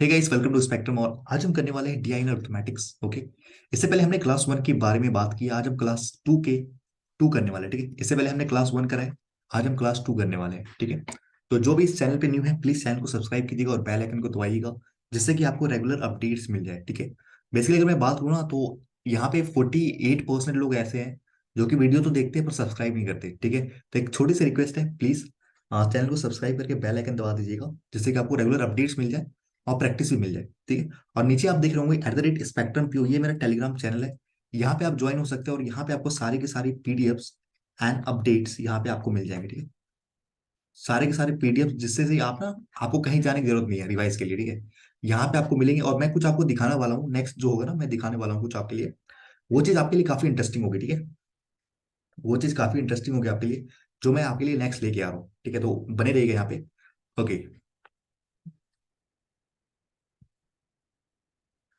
Hey guys, welcome to Spectrum. और आज हम करने वाले हैं डीआई इन अरिथमेटिक्स। ओके। इससे पहले हमने क्लास वन के बारे में बात की। आज हम क्लास टू करने वाले हैं। ठीक है, इससे पहले हमने क्लास वन करा है। आज हम क्लास टू करने वाले हैं। ठीक है, तो जो भी इस चैनल पे न्यू है प्लीज चैनल को सब्सक्राइब कीजिएगा और बेल आइकन को दबाइएगा, जिससे कि आपको रेगुलर अपडेट्स मिल जाए। ठीक है, बेसिकली अगर मैं बात करूँ ना तो यहाँ पे 48% लोग ऐसे हैं जो कि वीडियो तो देखते हैं पर सब्सक्राइब नहीं करते। ठीक है, तो एक छोटी सी रिक्वेस्ट है, प्लीज चैनल को सब्सक्राइब करके बेल आइकन दबा दीजिएगा, जिससे कि आपको रेगुलर अपडेट्स मिल जाए और प्रैक्टिस भी मिल जाए। ठीक है, और नीचे आप देख रहे होंगे @स्पेक्ट्रम पीओ, ये मेरा टेलीग्राम चैनल है। यहाँ पे आप ज्वाइन हो सकते हैं और यहाँ पे आपको सारी की सारी पीडीएफ्स एंड अपडेट्स यहाँ पे आपको मिल जाएंगे। ठीक है, सारे के सारे पीडीएफ, जिससे से आप ना, आपको कहीं जाने की जरूरत नहीं है रिवाइज के लिए। ठीक है, यहाँ पे आपको मिलेंगे और मैं कुछ आपको दिखाने वाला हूँ। नेक्स्ट जो होगा ना, मैं दिखाने वाला हूँ कुछ आपके लिए। वो चीज आपके लिए काफी इंटरेस्टिंग होगी। ठीक है, वो चीज काफी इंटरेस्टिंग होगी आपके लिए, जो मैं आपके लिए नेक्स्ट लेके आ रहा हूँ। ठीक है, तो बने रहिएगा यहाँ पे। ओके,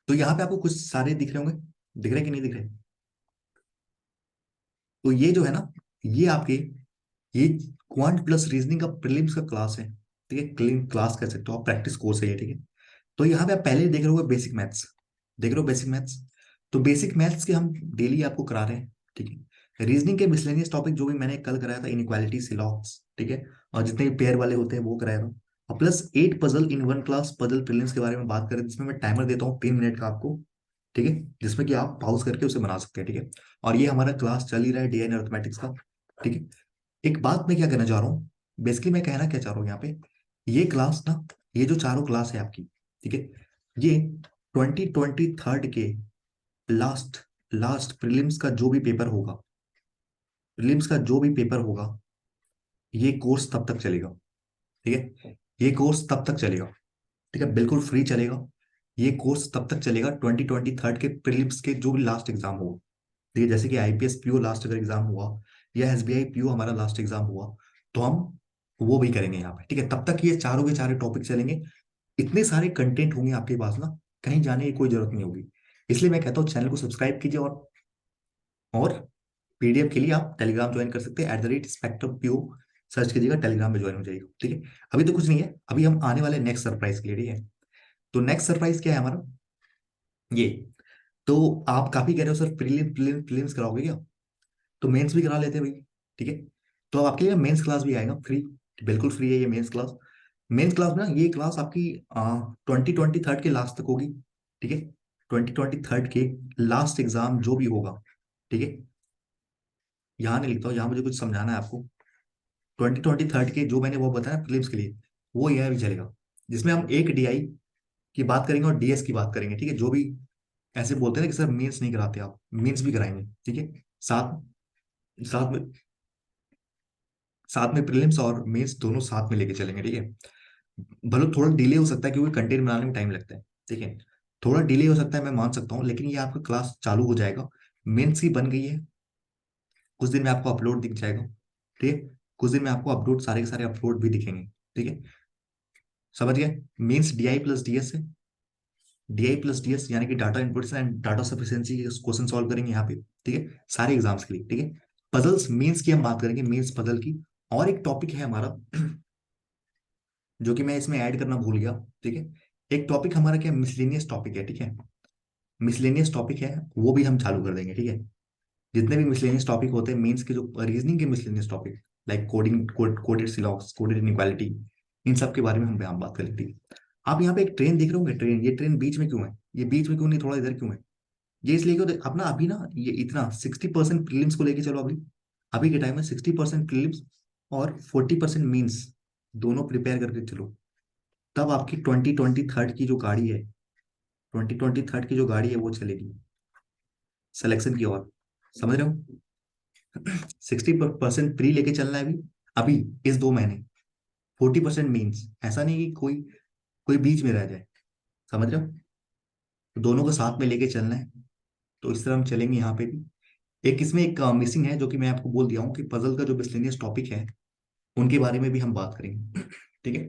तो यहाँ पे आपको कुछ सारे दिख रहे होंगे। दिख रहे कि नहीं दिख रहे? तो ये जो है ना, ये आपके, ये क्वांट प्लस रीजनिंग का प्रीलिम्स का क्लास है। ठीक है, क्लीन क्लास कह सकते हो आप, प्रैक्टिस कोर्स है ये। ठीक है, तो यहाँ पे आप पहले देख रहे हो बेसिक मैथ्स। देख रहे हो बेसिक मैथ्स? तो बेसिक मैथ्स के हम डेली आपको करा रहे हैं। ठीक है, रीजनिंग के मिसलेनियस टॉपिक जो भी मैंने कल कराया था, इनइक्वालिटी, सिलॉक्स, ठीक है, और जितने भी पेयर वाले होते हैं वो कराया था। और plus 8 puzzle in one class, puzzle prelims के बारे में बात करें, जिसमें मैं टाइमर देता हूँ 3 मिनट का आपको। ठीक है, जिसमें कि आप पॉज करके उसे बना सकते हैं। ठीक है, और ये हमारा क्लास चल ही रहा है डीएन अरिथमेटिक्स का। ठीक है, एक बात मैं क्या कहना चाह रहा हूँ, बेसिकली मैं कहना क्या चाह रहा हूँ यहाँ पे, ये क्लास ना, ये जो चारों क्लास है आपकी, ठीक है, ये 2023 के लास्ट लास्ट प्रीलिम्स का जो भी पेपर होगा, प्रीलिम्स का जो भी पेपर होगा, ये कोर्स तब तक चलेगा। ठीक है, ये कोर्स तब तक चलेगा। ठीक है, बिल्कुल फ्री चलेगा। ये कोर्स तब तक चलेगा 2023 के प्रीलिम्स के जो भी लास्ट एग्जाम होगा। ठीक है, जैसे कि आईपीएस पीओ लास्ट अगर एग्जाम हुआ, या एसबीआई पीओ हमारा लास्ट एग्जाम हुआ, तो हम वो भी करेंगे यहाँ पे। ठीक है, तब तक ये चारों के चारों टॉपिक चलेंगे। इतने सारे कंटेंट होंगे आपके पास ना, कहीं जाने की कोई जरूरत नहीं होगी। इसलिए मैं कहता हूँ चैनल को सब्सक्राइब कीजिए, और पीडीएफ के लिए आप टेलीग्राम ज्वाइन कर सकते हैं। @स्पेक्ट्रम पीओ सर्च कीजिएगा, टेलीग्राम में ज्वाइन हो जाइएगा। ठीक है, अभी तो कुछ नहीं है, अभी हम आने वाले नेक्स्ट सरप्राइज के लिए। ठीक है, तो नेक्स्ट सरप्राइज क्या है हमारा, ये। तो आप काफी कह रहे हो सर प्रीलिम्स कराओगे क्या? तो मेंस भी करा लेते हैं भाई। ठीक है, तो अब आपके लिए मेंस क्लास भी आएगा फ्री। बिल्कुल फ्री है ये मेंस क्लास। मेंस क्लास में ना, ये क्लास आपकी 2023 के लास्ट तक होगी। ठीक है, 2023 के लास्ट एग्जाम जो भी होगा। ठीक है, यहाँ नहीं लिखता हूँ, यहाँ मुझे कुछ समझाना है आपको। 2023 के जो मैंने वो बताया प्रीलिम्स के लिए, वो यहाँ भी चलेगा, जिसमें हम एक डीआई की बात करेंगे और डीएस की बात करेंगे। ठीक है, जो भी ऐसे बोलते हैं ना कि सर मेंस नहीं कराते आप, मेंस भी कराएंगे। ठीक है, साथ साथ में साथ में प्रीलिम्स और मेंस दोनों साथ में लेके चलेंगे। ठीक है, भले थोड़ा डिले हो सकता है क्योंकि कंटेंट बनाने में टाइम लगता है। ठीक है, थोड़ा डिले हो सकता है, मैं मान सकता हूँ, लेकिन ये आपका क्लास चालू हो जाएगा। मेंस की बन गई है, कुछ दिन में आपको अपलोड दिख जाएगा। ठीक है, कुछ दिन में आपको अपलोड, सारे के सारे अपलोड भी दिखेंगे। ठीक है, समझ गए? मेंस डीआई प्लस डीएस है। डीआई प्लस डीएस यानी कि data inputs and data sufficiency के क्वेश्चन सॉल्व करेंगे यहाँ पे। ठीक है, सारे एग्जाम्स के लिए। ठीक है, पजल्स मेंस की हम बात करेंगे, मेंस पजल की। और एक टॉपिक है हमारा जो कि मैं इसमें ऐड करना भूल गया। ठीक है, एक टॉपिक हमारा क्या, मिसलेनियस टॉपिक है। ठीक है, मिसलेनियस टॉपिक है, वो भी हम चालू कर देंगे। ठीक है, जितने भी मिसलेनियस टॉपिक होते हैं मेंस के, जो रीजनिंग के miscellaneous topic, like coding, coded सिलॉक्स, कोडेड इनइक्वालिटी, इन सब के बारे में हम बात करेंगे। ठीक है, आप यहाँ पे एक ट्रेन देख रहे होंगे, ट्रेन, ये ट्रेन बीच में क्यों है? ये बीच में क्यों नहीं, थोड़ा इधर क्यों है? ये इसलिए क्यों, अपना अभी ना, ये इतना 60% प्रीलिम्स को लेके चलो। अभी अभी के टाइम में 60% प्रीलिम्स और 40% मीन्स, दोनों प्रिपेयर करके चलो। तब आपकी 2023 की जो गाड़ी है, 2023 की जो गाड़ी है वो चलेगी सिलेक्शन की ओर। समझ रहे हो? 60% प्री लेके चलना है अभी, अभी इस 2 महीने। 40% मीन्स, ऐसा नहीं कि कोई कोई बीच में रह जाए। समझ रहे हो? दोनों को साथ में लेके चलना है। तो इस तरह हम चलेंगे यहाँ पे भी। एक इसमें एक मिसिंग है, जो कि मैं आपको बोल दिया हूँ कि पजल का जो मिसलेनियस टॉपिक है, उनके बारे में भी हम बात करेंगे। ठीक है,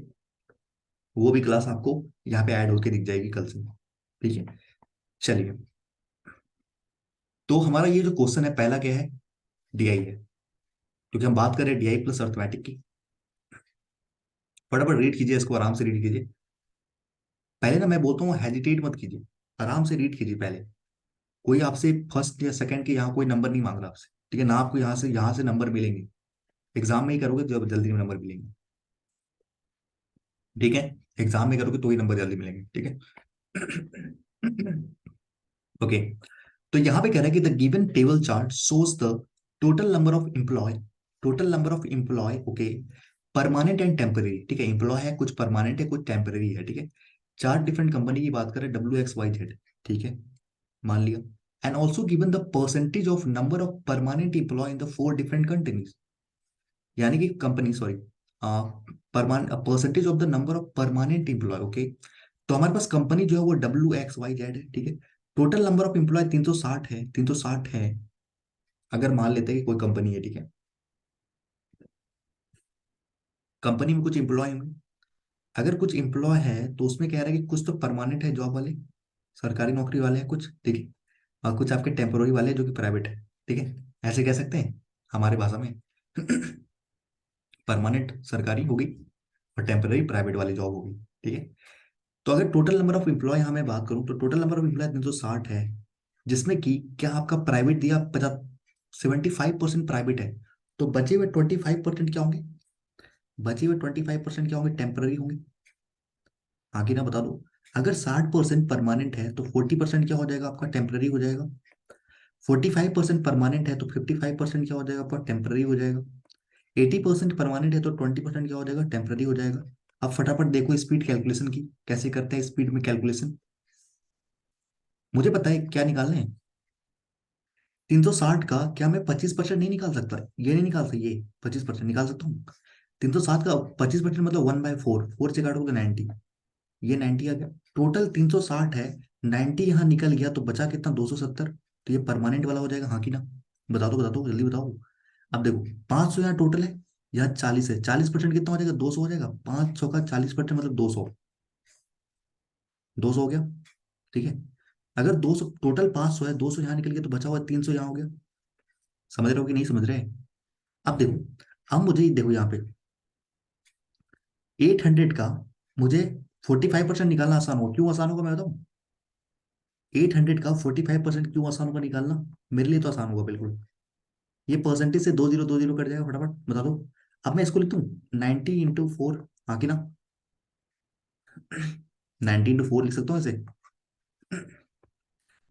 वो भी क्लास आपको यहाँ पे ऐड होके दिख जाएगी कल से। ठीक है, चलिए। तो हमारा ये जो क्वेश्चन है पहला क्या है, डीआई है, क्योंकि हम बात कर रहे हैं डीआई प्लस अर्थमेटिक की। फटाफट रीड कीजिए इसको, आराम से रीड कीजिए। पहले ना मैं बोलता हूँ हेजिटेट मत कीजिए, आराम से रीड कीजिए पहले। कोई आपसे फर्स्ट या सेकंड के यहाँ कोई नंबर नहीं मांग रहा आपसे, ठीक है ना? आपको यहाँ से नंबर मिलेंगे, एग्जाम में ही करोगे तो जल्दी में नंबर मिलेंगे, ठीक है? एग्जाम में करोगे तो ही नंबर जल्दी मिलेंगे, ठीक है? ओके। तो यहाँ पे कह रहा है कि the given table chart shows the total number of employee, total number of employee, okay, permanent and temporary, ठीक है? एम्प्लॉय है, कुछ परमानेंट है, कुछ टेम्पररी है, ठीक है? चार डिफरेंट कंपनी की बात करें, WXYZ, ठीक है, मान लिया। And also given the percentage of number of permanent employee in the four different countries, यानी कि company, sorry, percentage of the number of permanent employee, okay. तो हमारे पास कंपनी जो है वो WXYZ है, ठीक है। टोटल नंबर ऑफ एम्प्लॉय 360 है, 360 है, अगर मान लेते हैं कि कोई कंपनी है, ठीक है, कंपनी में कुछ एम्प्लॉय होंगे। अगर कुछ एम्प्लॉय है तो उसमें कह रहा है कि कुछ तो परमानेंट है, जॉब वाले, सरकारी नौकरी वाले हैं कुछ, ठीक है, और कुछ आपके टेम्पोररी वाले हैं जो कि प्राइवेट है, ठीक है? ऐसे कह सकते हैं हमारे भाषा में। परमानेंट सरकारी होगी और टेम्पररी प्राइवेट वाली जॉब होगी, ठीक है? तो अगर टोटल नंबर ऑफ एम्प्लॉय यहाँ मैं बात करूँ तो टोटल नंबर ऑफ एम्प्लॉय 360 है, जिसमें कि क्या आपका प्राइवेट दिया 75% प्राइवेट है, तो बचे हुए 25% क्या होंगे? बचे हुए 25% क्या होंगे? टेम्पररी होंगे। आगे ना बता दो। अगर 60% परमानेंट है तो 40% क्या हो जाएगा आपका? टेम्पररी हो जाएगा। 45% परमानेंट है तो 55% क्या हो जाएगा आपका? टेम्पररी हो जाएगा। 80% परमानेंट है तो 20% क्या हो जाएगा? टेम्पररी हो जाएगा। अब फटाफट देखो स्पीड कैलकुलेशन की, कैसे करते हैं स्पीड में कैलकुलेशन। मुझे पता है क्या निकालना है। 360 का क्या मैं 25% नहीं निकाल सकता? ये नहीं निकाल सकता, ये 25% निकाल सकता हूँ। 360 का 25% मतलब 1/4, 4 से काटोगे तो 90, ये 90 आ गया। टोटल 360 है, 90 यहाँ निकल गया तो बचा कितना? 270। तो ये परमानेंट वाला हो जाएगा, हाँ कि ना? बता दो जल्दी बताओ। अब देखो 500 यहाँ टोटल है, यहाँ 40 है, 40% कितना हो जाएगा? 200 हो जाएगा। 500 का 40% मतलब 200, 200 हो गया, ठीक है? अगर 200 टोटल 500 है, 200 यहाँ निकल गया तो बचा हुआ 300 यहाँ हो गया। समझ रहे हो कि नहीं समझ रहे? अब देखो, अब मुझे देखो यहाँ पे 800 का मुझे 45% निकालना आसान हो, क्यों आसान होगा मैं बताऊँ? 800 का 45% क्यों आसान होगा निकालना? मेरे लिए तो आसान होगा बिल्कुल। ये परसेंटेज से दो जीरो कट जाएगा, फटाफट बता दो। अब मैं इसको लिख दूँ 90 × 4, हाँ कि ना? 90 × 4 लिख सकता हूँ ऐसे।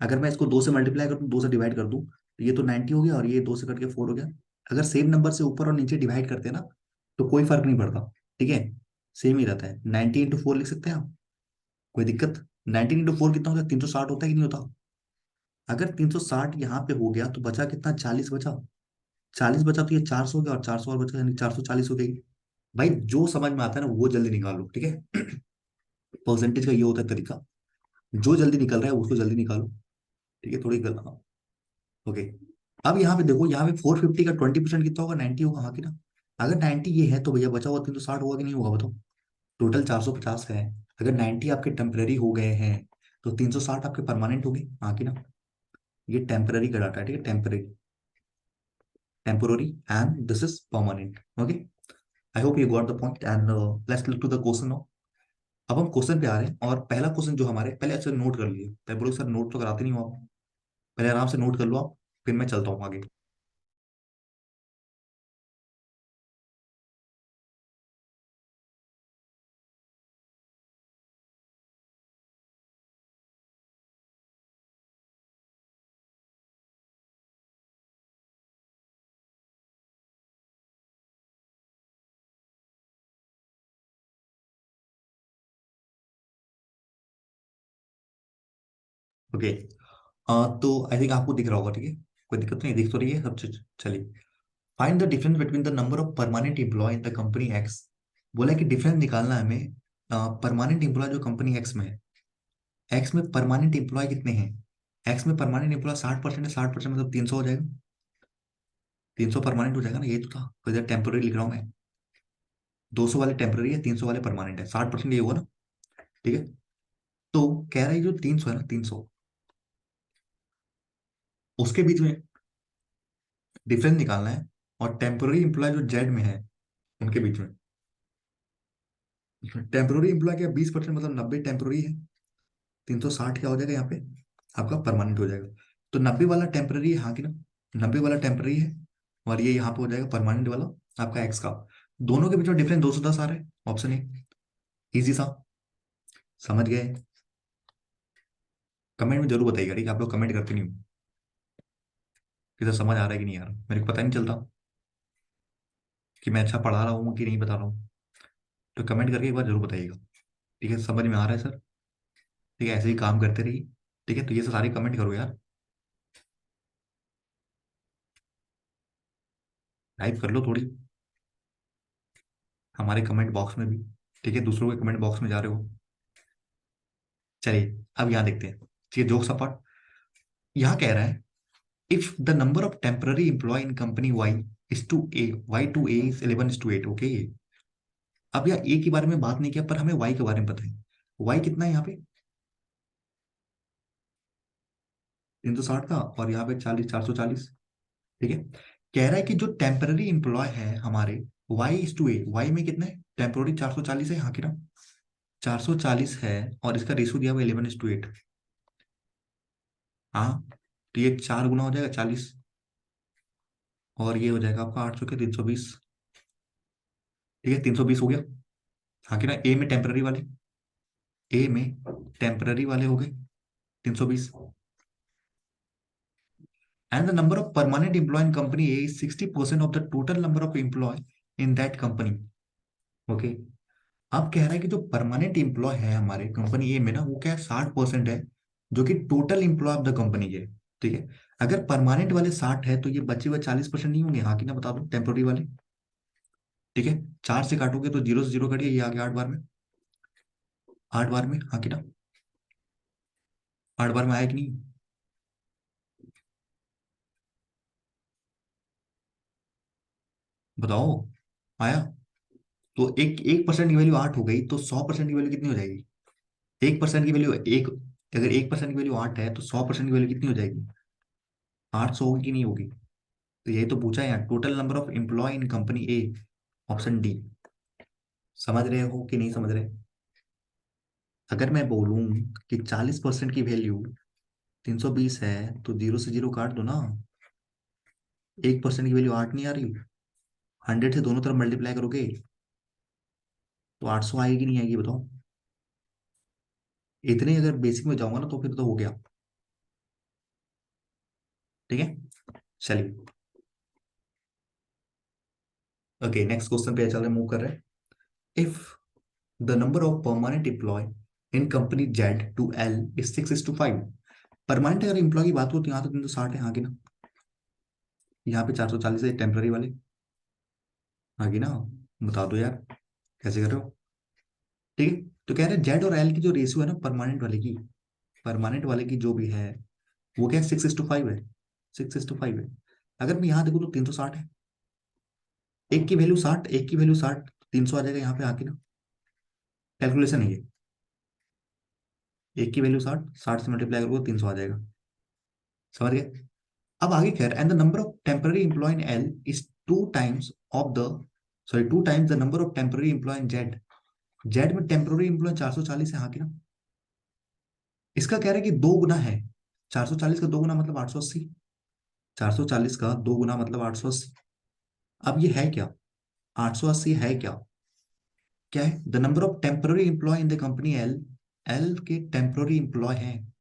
अगर मैं इसको 2 से मल्टीप्लाई कर दूँ, 2 से डिवाइड कर दूँ, तो ये तो 90 हो गया और ये 2 से कट के 4 हो गया। अगर सेम नंबर से ऊपर और नीचे डिवाइड करते हैं ना, तो कोई फर्क नहीं पड़ता, ठीक है? सेम ही रहता है। 90 × 4 लिख सकते हैं आप, कोई दिक्कत? 90 × 4 कितना होता है? 360 होता है कि नहीं होता? अगर 360 यहाँ पे हो गया तो बचा कितना? 40 बचा। 40 बचा तो ये 400 हो गया और 400 और बचा, यानी 440 हो गई। भाई जो समझ में आता है ना वो जल्दी निकालो, ठीक है? परसेंटेज का ये होता है तरीका, जो जल्दी निकल रहा है उसको जल्दी निकालो, ठीक है? थोड़ी गल, ओके। अब यहाँ पे देखो, यहाँ पे 450 का 20% कितना होगा? 90 होगा, हाँ कि ना? अगर 90 ये है तो भैया बचा हुआ 360 होगा कि नहीं होगा बताओ? टोटल 450 है, अगर 90 आपके टेम्पररी हो गए हैं तो 360 आपके परमानेंट हो गए, हाँ कि ना? ये टेम्पररी का डाटा है, ठीक है? Temporary, temporary, and this is permanent, okay. I hope you got the point and let's look to the question now. अब हम क्वेश्चन पे आ रहे हैं और पहला क्वेश्चन जो हमारे, पहले अच्छे नोट कर लिए, पहले बोलो सर नोट तो कराते नहीं हो आप, पहले आराम से नोट कर लो आप, फिर मैं चलता हूँ आगे। ओके, तो आई थिंक आपको दिख रहा होगा, ठीक है? कोई दिक्कत नहीं, दिख तो रही है सब चीज, चलिए। Find the difference between the number of permanent employee in the company X. बोला है कि डिफरेंस निकालना है हमें परमानेंट एम्प्लॉय जो कंपनी एक्स में है। एक्स में परमानेंट एम्प्लॉय कितने हैं? एक्स में परमानेंट एम्प्लॉय 60% है, 60% मतलब 300 हो जाएगा। 300 परमानेंट हो जाएगा ना, ये तो था, तो इधर टेम्पोररी लिख रहा हूँ मैं। 200 वाले टेम्पोररी है, 300 वाले परमानेंट है, 60% ये होगा ना, ठीक है? तो कह रहा है जो 300 है ना, 300, उसके बीच में डिफरेंस निकालना है, और टेम्पोररी एम्प्लॉय जो जेड में है उनके बीच में टेम्पोररी एम्प्लॉय क्या 20% मतलब 90 टेम्पोररी है। 360 क्या हो जाएगा यहाँ पे, आपका परमानेंट हो जाएगा। तो 90 वाला टेम्पररी है, हाँ कि ना, 90 वाला टेम्पररी है, और ये यहाँ पे हो जाएगा परमानेंट वाला आपका एक्स का। दोनों के बीच में डिफरेंस 210 आ रहा है, ऑप्शन ए, इजी सा। समझ गए? कमेंट में जरूर बताइएगा, ठीक है? आप लोग कमेंट करते नहीं हो कि सर समझ आ रहा है कि नहीं आ रहा, मेरे को पता नहीं चलता कि मैं अच्छा पढ़ा रहा हूँ कि नहीं बता रहा हूँ। तो कमेंट करके एक बार जरूर बताइएगा, ठीक है? समझ में आ रहा है सर? ठीक है, ऐसे ही काम करते रहिए। ठीक है, तो ये सारे कमेंट करो यार, टाइप कर लो थोड़ी हमारे कमेंट बॉक्स में भी। ठीक है, दूसरों के कमेंट बॉक्स में जा रहे हो। चलिए अब यहाँ देखते हैं, ठीक है, जोक सपाट। यहाँ कह रहा है, if the number of temporary employee in company Y is to A, Y to A is 11:8, okay. अब यार ए के बारे में बात नहीं किया, पर हमें वाई के बारे में पता है। वाई कितना है यहाँ पे, 360 का, और यहाँ पे 440। ठीक है, कह रहा है कि जो टेम्पररी एम्प्लॉय है हमारे, Y is to A, Y में कितना है, टेम्पररी 440 है, हाँ की ना, 440 है, और इसका रेशियो दिया हुआ 11:8। हाँ, तो ये 4 गुना हो जाएगा 40, और ये हो जाएगा आपका 800 के 320। ठीक है, 320 हो गया, हाँ कि ना, ए में टेम्पररी वाले, ए में टेम्पररी वाले हो गए 320। And the number of permanent employee in company A is 60% of the total number of employee in that company, okay. अब कह रहा है कि जो परमानेंट एम्प्लॉय है हमारे कंपनी ए में ना, वो क्या है, 60% है, जो कि total employee of the company है। ठीक है, अगर परमानेंट वाले 60 है तो ये बचे हुए 40% नहीं होंगे, हाँ कि ना, बता दो, टेम्पोररी वाले। ठीक है, 4 से काटोगे तो 0 से 0 कटिए, ये आ गया 8 बार में, 8 बार में, हाँ कि ना, 8 बार में आया कि नहीं, बताओ, आया? तो एक 1% की वैल्यू 8 हो गई, तो 100% की वैल्यू कितनी हो जाएगी? 1% की वैल्यू एक, अगर 1% की वैल्यू 8 है तो 100% की वैल्यू कितनी हो जाएगी? 800 होगी कि नहीं होगी? तो यही तो पूछा है यहाँ, total number of employee in company A, option D. समझ रहे हो कि नहीं समझ रहे? अगर मैं बोलूं कि 40% की वैल्यू 320 है, तो 0 से 0 काट दो ना, 1% की वैल्यू 8 नहीं आ रही, 100 से दोनों तरफ मल्टीप्लाई करोगे तो 800 आएगी नहीं आएगी, बताओ? इतने अगर बेसिक में जाऊंगा ना तो फिर तो हो गया। ठीक है, चलिए, ओके, नेक्स्ट क्वेश्चन पे चल रहे, मूव कर रहे हैं। If the number of permanent employee in company Z to L is 6:5, permanent अगर एम्प्लॉय की बात हो तो यहाँ तो 360 है, हाँ की ना, यहाँ पे 440 है टेम्पररी वाले, हाँ की ना, बता दो यार कैसे कर रहे हो? ठीक है, तो कह रहे हैं जेड और एल की जो रेशियो है ना परमानेंट वाले की, परमानेंट वाले की जो भी है, वो क्या है, 6:5 है, 6:5 है। अगर मैं यहाँ देखूँ तो 360 है, एक की वैल्यू 60, एक की वैल्यू 60, 300 आ जाएगा यहाँ पे आके ना, कैलकुलेशन है ये, एक की वैल्यू 60, 60 से मल्टीप्लाई करोगे 300 आ जाएगा। समझ गए? अब आगे कह रहे हैं, and the number of temporary employee in L is two times of the, sorry, two times the number of temporary employee in Z, Z में टेम्पररी एम्प्लॉय 440 है, हाँ की ना, इसका कह रहे हैं कि दो गुना है, 440 का दो गुना मतलब 880, 440 का दो गुना मतलब 880। अब ये है क्या, 880 है क्या, क्या है, the number of temporary employee in the company L, L के टेम्पररी एम्प्लॉय हैं,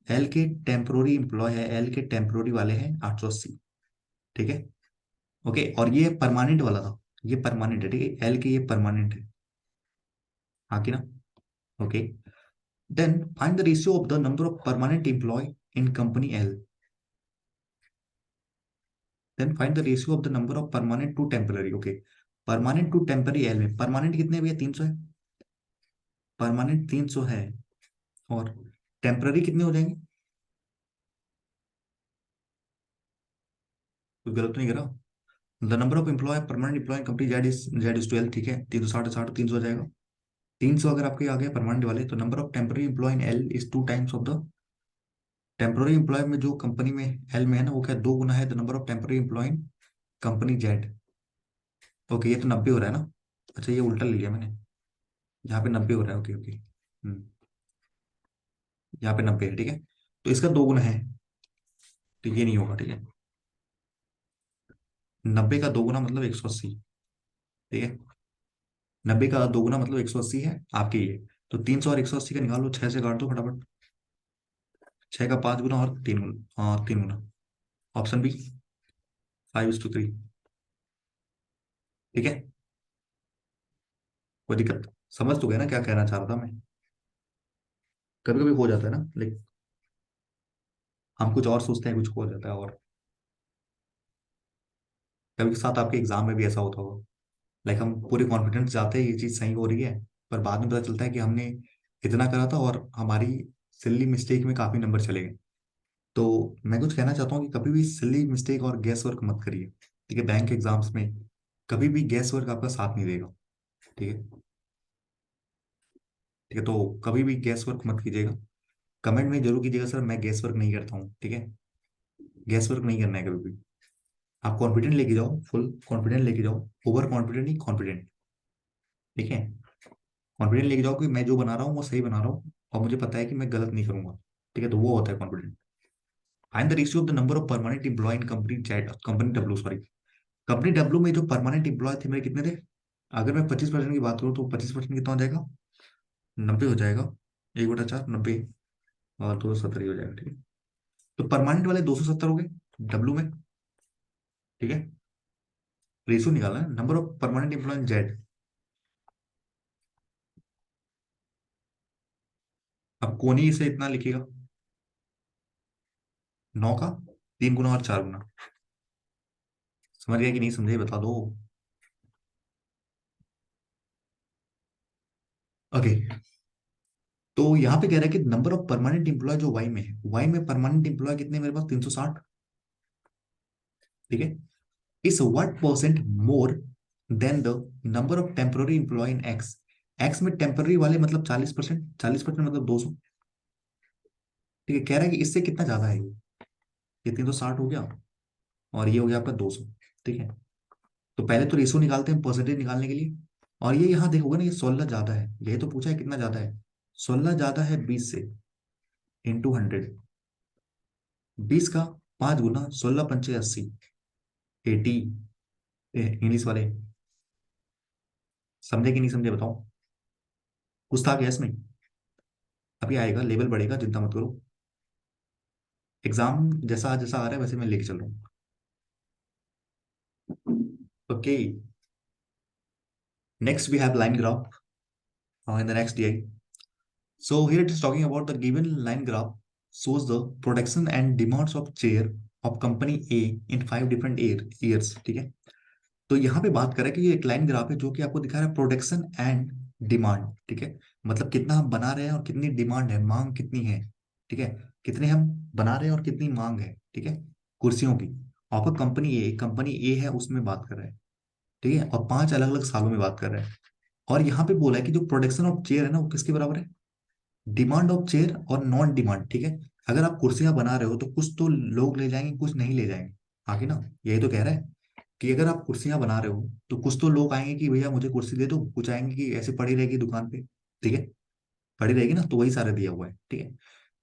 एल के टेम्पररी एम्प्लॉय है, एल के टेम्पररी वाले हैं 880। ठीक है, ओके, और ये परमानेंट वाला था, ये परमानेंट है, ठीक है, एल के ये परमानेंट है, हाँ की ना, okay. Then find the ratio of the number of permanent employee in company L, then find the ratio of the number of permanent to temporary, okay. Permanent to temporary L में permanent कितने भैया, 300 है, permanent 300 है, और temporary कितने हो जाएंगे, कुछ गलत तो नहीं करा? The number of employee permanent employee company Z is 12, ठीक है, 360 60 300 हो जाएगा, 300 अगर आपके आ गया परमानेंट वाले, तो number of temporary employee in L is two times of the temporary employee में, जो कंपनी में एल में है ना, वो क्या दो गुना है the number of temporary employee in company Z. Okay, ये तो 90 हो रहा है ना, अच्छा ये उल्टा ले लिया मैंने, यहाँ पे 90 हो रहा है, ओके ओके। यहाँ पे 90 है, ठीक है। तो इसका दो गुना है, तो ये नहीं होगा, ठीक है। 90 का दो गुना मतलब 180, ठीक है। 90 का दो गुना मतलब 180 है आपके ये। तो 300 और 180 का निकाल लो, 6 से काट दो फटाफट। 6 का 5 गुना और 3 गुना, हाँ 3 गुना। Option B, 5:3। ठीक है। कोई दिक्कत, समझ तो गए ना क्या कहना चाह रहा था मैं। कभी कभी हो जाता है ना, लेकिन हम कुछ और सोचते हैं, कुछ हो जाता है और। कभी के साथ आपके एग्जाम में भी ऐसा होता होगा, लाइक हम पूरे कॉन्फिडेंस जाते हैं ये चीज सही हो रही है, पर बाद में पता चलता है कि हमने इतना करा था और हमारी सिल्ली मिस्टेक में काफी नंबर चले गए। तो मैं कुछ कहना चाहता हूँ कि कभी भी सिल्ली मिस्टेक और गैस वर्क मत करिए, ठीक है। बैंक एग्जाम्स में कभी भी गैस वर्क आपका साथ नहीं देगा, ठीक है। ठीक है, तो कभी भी गैस वर्क मत कीजिएगा। कमेंट में जरूर कीजिएगा सर मैं गैस वर्क नहीं करता हूँ, ठीक है। गैस वर्क नहीं करना है कभी भी। आप कॉन्फिडेंट लेके जाओ, फुल कॉन्फिडेंट लेके जाओ, ओवर कॉन्फिडेंट नहीं, कॉन्फिडेंट, ठीक है। कॉन्फिडेंट लेके जाओ कि मैं जो बना रहा हूँ वो सही बना रहा हूँ और मुझे पता है कि मैं गलत नहीं करूंगा, ठीक है। तो वो होता है confident. Find the ratio of the number of permanent employee in company chat, company W, sorry, company W में जो परमानेंट एम्प्लॉय थे मेरे कितने थे। अगर मैं 25% की बात करूँ तो 25% कितना हो जाएगा, 90 हो जाएगा। 1/4, 90, और 270 ही हो जाएगा, ठीक है। तो परमानेंट वाले 270 हो गए डब्ल्यू में, ठीक है। रेशियो निकालना है, number of permanent employee in Z. अब कोनी से इतना लिखेगा, 9 का 3 गुना और 4 गुना। समझ गया कि नहीं समझे, बता दो। ओके। तो यहाँ पे कह रहा है कि नंबर ऑफ परमानेंट एम्प्लॉय जो वाई में है, वाई में परमानेंट एम्प्लॉय कितने हैं मेरे पास, 360, ठीक है। Is what percent more than the number of temporary employee in X. X में टेम्पररी वाले मतलब 40%, 40% मतलब 200, ठीक है। कह रहा है कि इससे कितना ज्यादा है ये 360 हो गया और ये हो गया आपका 200, ठीक है। तो पहले तो रेशो निकालते हैं परसेंटेज निकालने के लिए। और ये यहाँ देखोगे ना, ये 16 ज्यादा है, यही तो पूछा है कितना ज्यादा है। 16 ज्यादा है 20 से, इंटू 100। 20 का 5 गुना, 16 × 5 = 80, 80। इंग्लिश वाले समझे कि नहीं समझे बताओ। कुछ था क्या इसमें। अभी आएगा, लेवल बढ़ेगा, चिंता मत करो। एग्जाम जैसा जैसा आ रहा है वैसे मैं लेके चल रहा हूँ। Okay, next we have line graph in the next DI. So here it is talking about the given line graph shows the production and demands of chair of company A in 5 different years, ठीक है। तो यहाँ पे बात करें कि ये एक लाइन ग्राफ है जो कि आपको दिखा रहा है प्रोडक्शन एंड डिमांड, ठीक है। मतलब कितना हम बना रहे हैं और कितनी डिमांड है, मांग कितनी है, ठीक है। कितने हम बना रहे हैं और कितनी मांग है, ठीक है, कुर्सियों की। और कंपनी ए है उसमें बात कर रहे हैं, ठीक है। और 5 अलग अलग सालों में बात कर रहे हैं। और यहाँ पे बोला है कि जो प्रोडक्शन ऑफ चेयर है ना वो किसके बराबर है, डिमांड ऑफ चेयर और नॉन डिमांड, ठीक है। अगर आप कुर्सियां बना रहे हो तो कुछ तो लोग ले जाएंगे, कुछ नहीं ले जाएंगे, आगे ना। यही तो कह रहा है कि अगर आप कुर्सियां बना रहे हो तो कुछ तो लोग आएंगे कि भैया मुझे कुर्सी दे दो, कुछ आएंगे कि ऐसे पड़ी रहेगी दुकान पे, ठीक है। पड़ी रहेगी ना, तो वही सारा दिया हुआ है, ठीक है।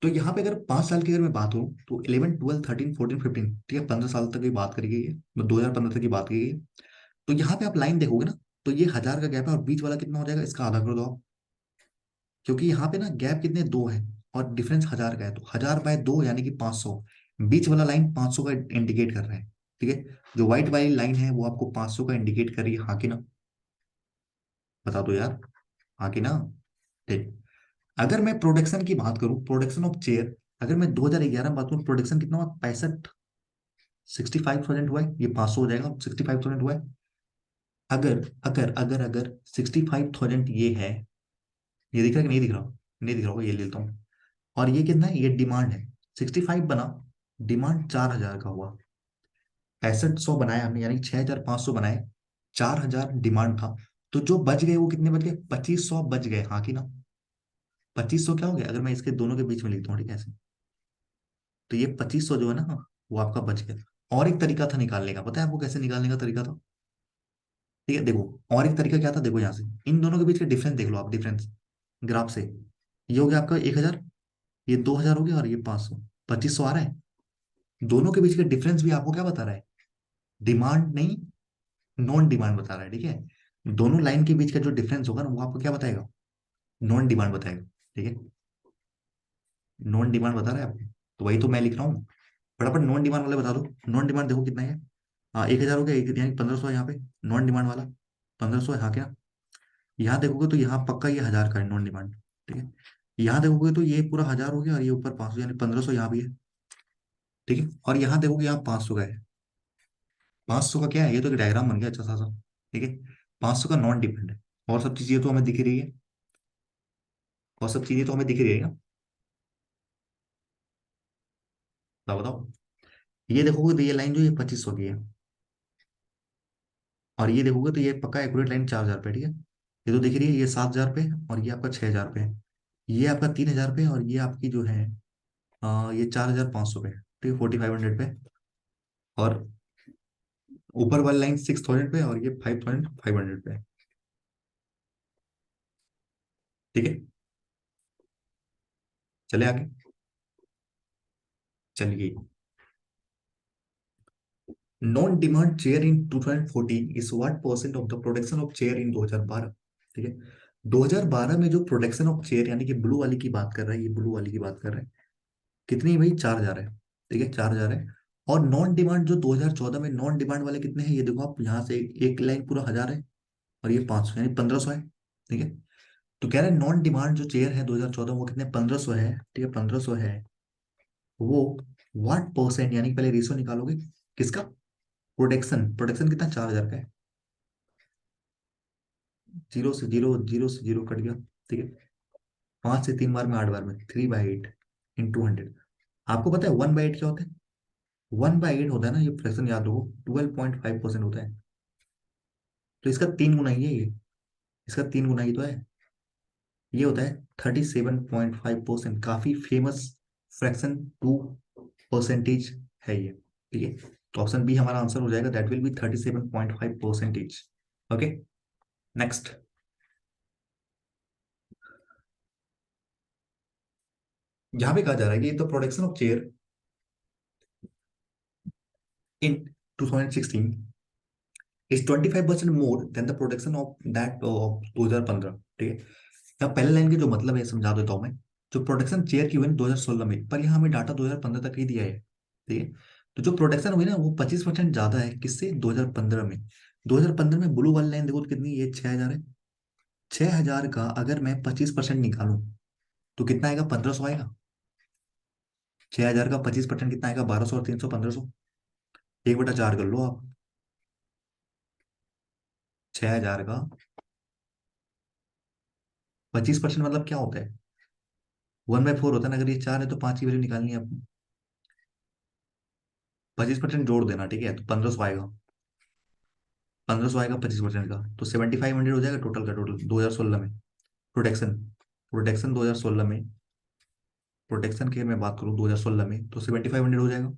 तो यहाँ पे अगर 5 साल की अगर मैं बात करूँ तो 11, 12, 13, 14, 15, ठीक है, 15 साल तक की बात करी गई है, 2015 तक की बात की गई है। तो यहाँ पे आप लाइन देखोगे ना, तो ये 1000 का गैप है और बीच वाला कितना हो जाएगा, इसका आधा कर दो आप। क्योंकि यहाँ पे ना गैप कितने, 2 है और डिफरेंस 1000 का है, तो 1000/2 यानी कि 500। बीच वाला लाइन 500 का इंडिकेट कर रहा है, ठीक है। जो व्हाइट वाली लाइन है वो आपको 500 का इंडिकेट कर रही है, हाँ कि ना। बता दो यार, हाँ कि ना। ठीक। अगर मैं प्रोडक्शन की बात करूं, प्रोडक्शन ऑफ चेयर, अगर मैं 2011 में बात करूं, प्रोडक्शन कितना हुआ, 65, 65,000 हुआ है, ये 500 हो जाएगा, 65,000 हुआ है। अगर अगर अगर अगर 65,000 ये है, ये दिख रहा है कि नहीं दिख रहा, नहीं दिख रहा होगा, ये ले लेता हूँ। और ये कितना है, ये डिमांड है, 65 बना, डिमांड 4,000 का हुआ। 6500 बनाया हमने यानी 6,500 बनाए, 4,000 डिमांड था। तो जो बच गए वो कितने बच गए, 2500 बच गए, हाँ कि ना। 2500 क्या हो गया, अगर मैं इसके दोनों के बीच में लिखता हूँ, ठीक है ऐसे। तो ये 2500 जो है ना, वो आपका बच गया। और एक तरीका था निकालने का, पता है आपको कैसे निकालने का तरीका था। ठीक है देखो, और एक तरीका क्या था, देखो यहाँ से इन दोनों के बीच का डिफरेंस देख लो आप, डिफरेंस ग्राफ से। ये हो गया आपका 1,000, ये 2,000 हो गया, और ये 500, 2,500 आ रहा है। दोनों के बीच का डिफरेंस भी आपको क्या बता रहा है? डिमांड नहीं, नॉन डिमांड बता रहा है, ठीक है। दोनों लाइन के बीच का जो डिफरेंस होगा ना, वो आपको क्या बताएगा? नॉन डिमांड बताएगा, ठीक है। नॉन डिमांड बता रहा है आपको, तो वही तो मैं लिख रहा हूँ। फटाफट नॉन डिमांड वाले बता दो। नॉन डिमांड देखो कितना है। हाँ 1,000 हो गया, एक यानी 1,500 है यहाँ पे नॉन डिमांड वाला। 1,500 है, हाँ क्या? यहाँ देखोगे तो यहाँ पक्का ये 1,000 का है नॉन डिमांड, ठीक है। यहाँ देखोगे तो ये पूरा 1,000 हो गया, और ये ऊपर 500, यानी 1,500 यहाँ भी है, ठीक है। और यहाँ देखोगे यहाँ 500 का है। 500 का क्या है, ये तो एक डायग्राम बन गया अच्छा सा, ठीक है। 500 का नॉन डिपेंड है। और सब चीजें तो हमें दिख रही है, और सब चीजें तो हमें दिख रही है ना। बताओ बताओ। ये देखोगे तो ये लाइन जो ये 2,500 की है, और ये देखोगे तो ये पक्का एक्यूरेट लाइन 4,000 पे, ठीक है। ये तो दिख रही है, ये 7,000 पे, और ये आपका 6,000 पे है। ये आपका 3,000 पे, और ये आपकी जो है ये 4,500 पे, ठीक है, 4,500 पे। और ऊपर वाली लाइन 6,000 पे, और ये 5,500 पे, ठीक है। चले आगे, चलिए। Non demand share in 2014 is what percent of the production of chair in 2012, ठीक है। 2012 में जो प्रोडक्शन ऑफ चेयर, यानी कि ब्लू वाली की बात कर रहे हैं, ये ब्लू वाली की बात कर रहे हैं। कितनी भाई? 4,000 है, ठीक है, 4,000 है। और नॉन डिमांड जो 2014 में नॉन डिमांड वाले कितने हैं, ये देखो आप यहाँ से एक लाइन पूरा 1,000 है, और ये 500 यानी 1,500 है, ठीक है। तो कह रहे हैं नॉन डिमांड जो चेयर है 2014 वो कितने, 1,500 है, ठीक है, 1,500 है। वो व्हाट परसेंट, यानी पहले रेशियो निकालोगे किसका? प्रोडक्शन, प्रोडक्शन कितना, 4,000 का है। जीरो से जीरो, जीरो से जीरो कट गया, ठीक है। 5 से 3 बार में, 8 बार में, 3/8 इंटू 100। आपको पता है 1/8 क्या होता है? 1/8 होता है ना, ये फ्रैक्शन याद रखो, 12.5% होता है। तो इसका 3 गुना ही है ये, इसका 3 गुना ही तो है। ये होता है 37.5%, काफी फेमस फ्रैक्शन, 2% है ये, ठीक है। तो ऑप्शन बी हमारा आंसर हो जाएगा, that will be 37.5%। Okay, next. यहाँ पे कहा जा रहा है कि the production of chair in 2016 is 25% more than the production of that of 2015, ठीक है। यहाँ पहले लाइन के जो मतलब है समझा देता हूँ मैं। जो प्रोडक्शन चेयर की हुई ना 2016 में, पर यहाँ हमें डाटा 2015 तक ही दिया है, ठीक है। तो जो प्रोडक्शन हुई ना वो 25% ज्यादा है, किससे? 2015 में। 2015 में ब्लू वाली लाइन देखो तो कितनी, ये 6,000 है। 6,000 का अगर मैं 25% निकालूं तो कितना आएगा? 1,500 आएगा। 6,000 का 25% कितना आएगा? 1,200, और 300, 1,500। 1/4 कर लो आप। 6,000 का 25% मतलब क्या होता है? 1/4 होता है ना। अगर ये 4 है तो 5 की वैल्यू निकालनी है आपको। 25% जोड़ देना, ठीक है, तो 1,500 आएगा। 1,500 आएगा 25% का, तो 7,500 हो जाएगा टोटल का टोटल 2016 में। प्रोटेक्शन, प्रोटेक्शन 2016 में, प्रोटेक्शन की मैं बात करूँ 2016 में, तो 7,500 हो जाएगा।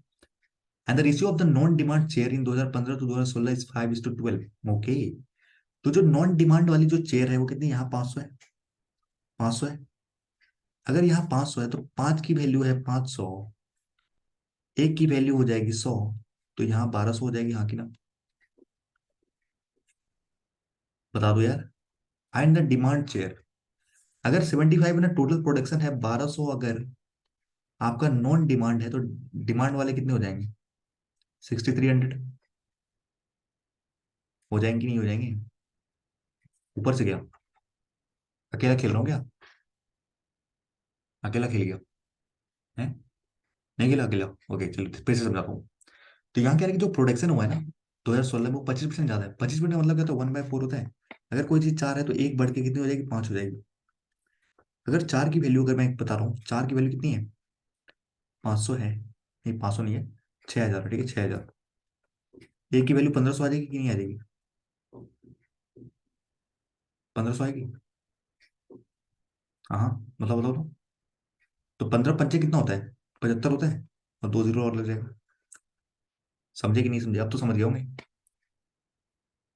And the ratio of the non demand share in 2015 to 2016 is 5:12, okay. तो जो नॉन डिमांड वाली जो चेयर है वो कितनी, यहाँ 500 है, 500 है। अगर यहाँ 500 है तो 5 की वैल्यू है 500, एक की वैल्यू हो जाएगी 100, तो यहाँ 1,200 हो जाएगी, हाँ की ना? बता दो यार। एंड द डिमांड चेयर, अगर 75 ना टोटल प्रोडक्शन है 1,200, अगर आपका नॉन डिमांड है तो डिमांड वाले कितने हो जाएंगे? 6,300 हो जाएंगे, नहीं हो जाएंगे? ऊपर से क्या, अकेला खेल रहा हूँ क्या? अकेला खेल गया है? नहीं खेला अकेला, ओके चलो फिर से समझाता हूँ। तो यहाँ क्या है कि जो प्रोडक्शन हुआ है ना 2016 में, वो 25% ज्यादा है। 25% मतलब क्या, तो 1/4 होता है। अगर कोई चीज 4 है तो एक बढ़ के कितनी हो जाएगी? 5 हो जाएगी। अगर 4 की वैल्यू, अगर मैं बता रहा हूँ 4 की वैल्यू कितनी है, 500 है, नहीं 500 नहीं है, 6,000, ठीक है, 6,000। एक की वैल्यू 1,500 आ जाएगी कि नहीं आ जाएगी? 1,500 आएगी। हाँ हाँ, बताओ बताओ तो। 15 पंचे कितना होता है? 75 होता है, और 2 जीरो और लग जाएगा। समझे कि नहीं समझे? अब तो समझ गया होंगे।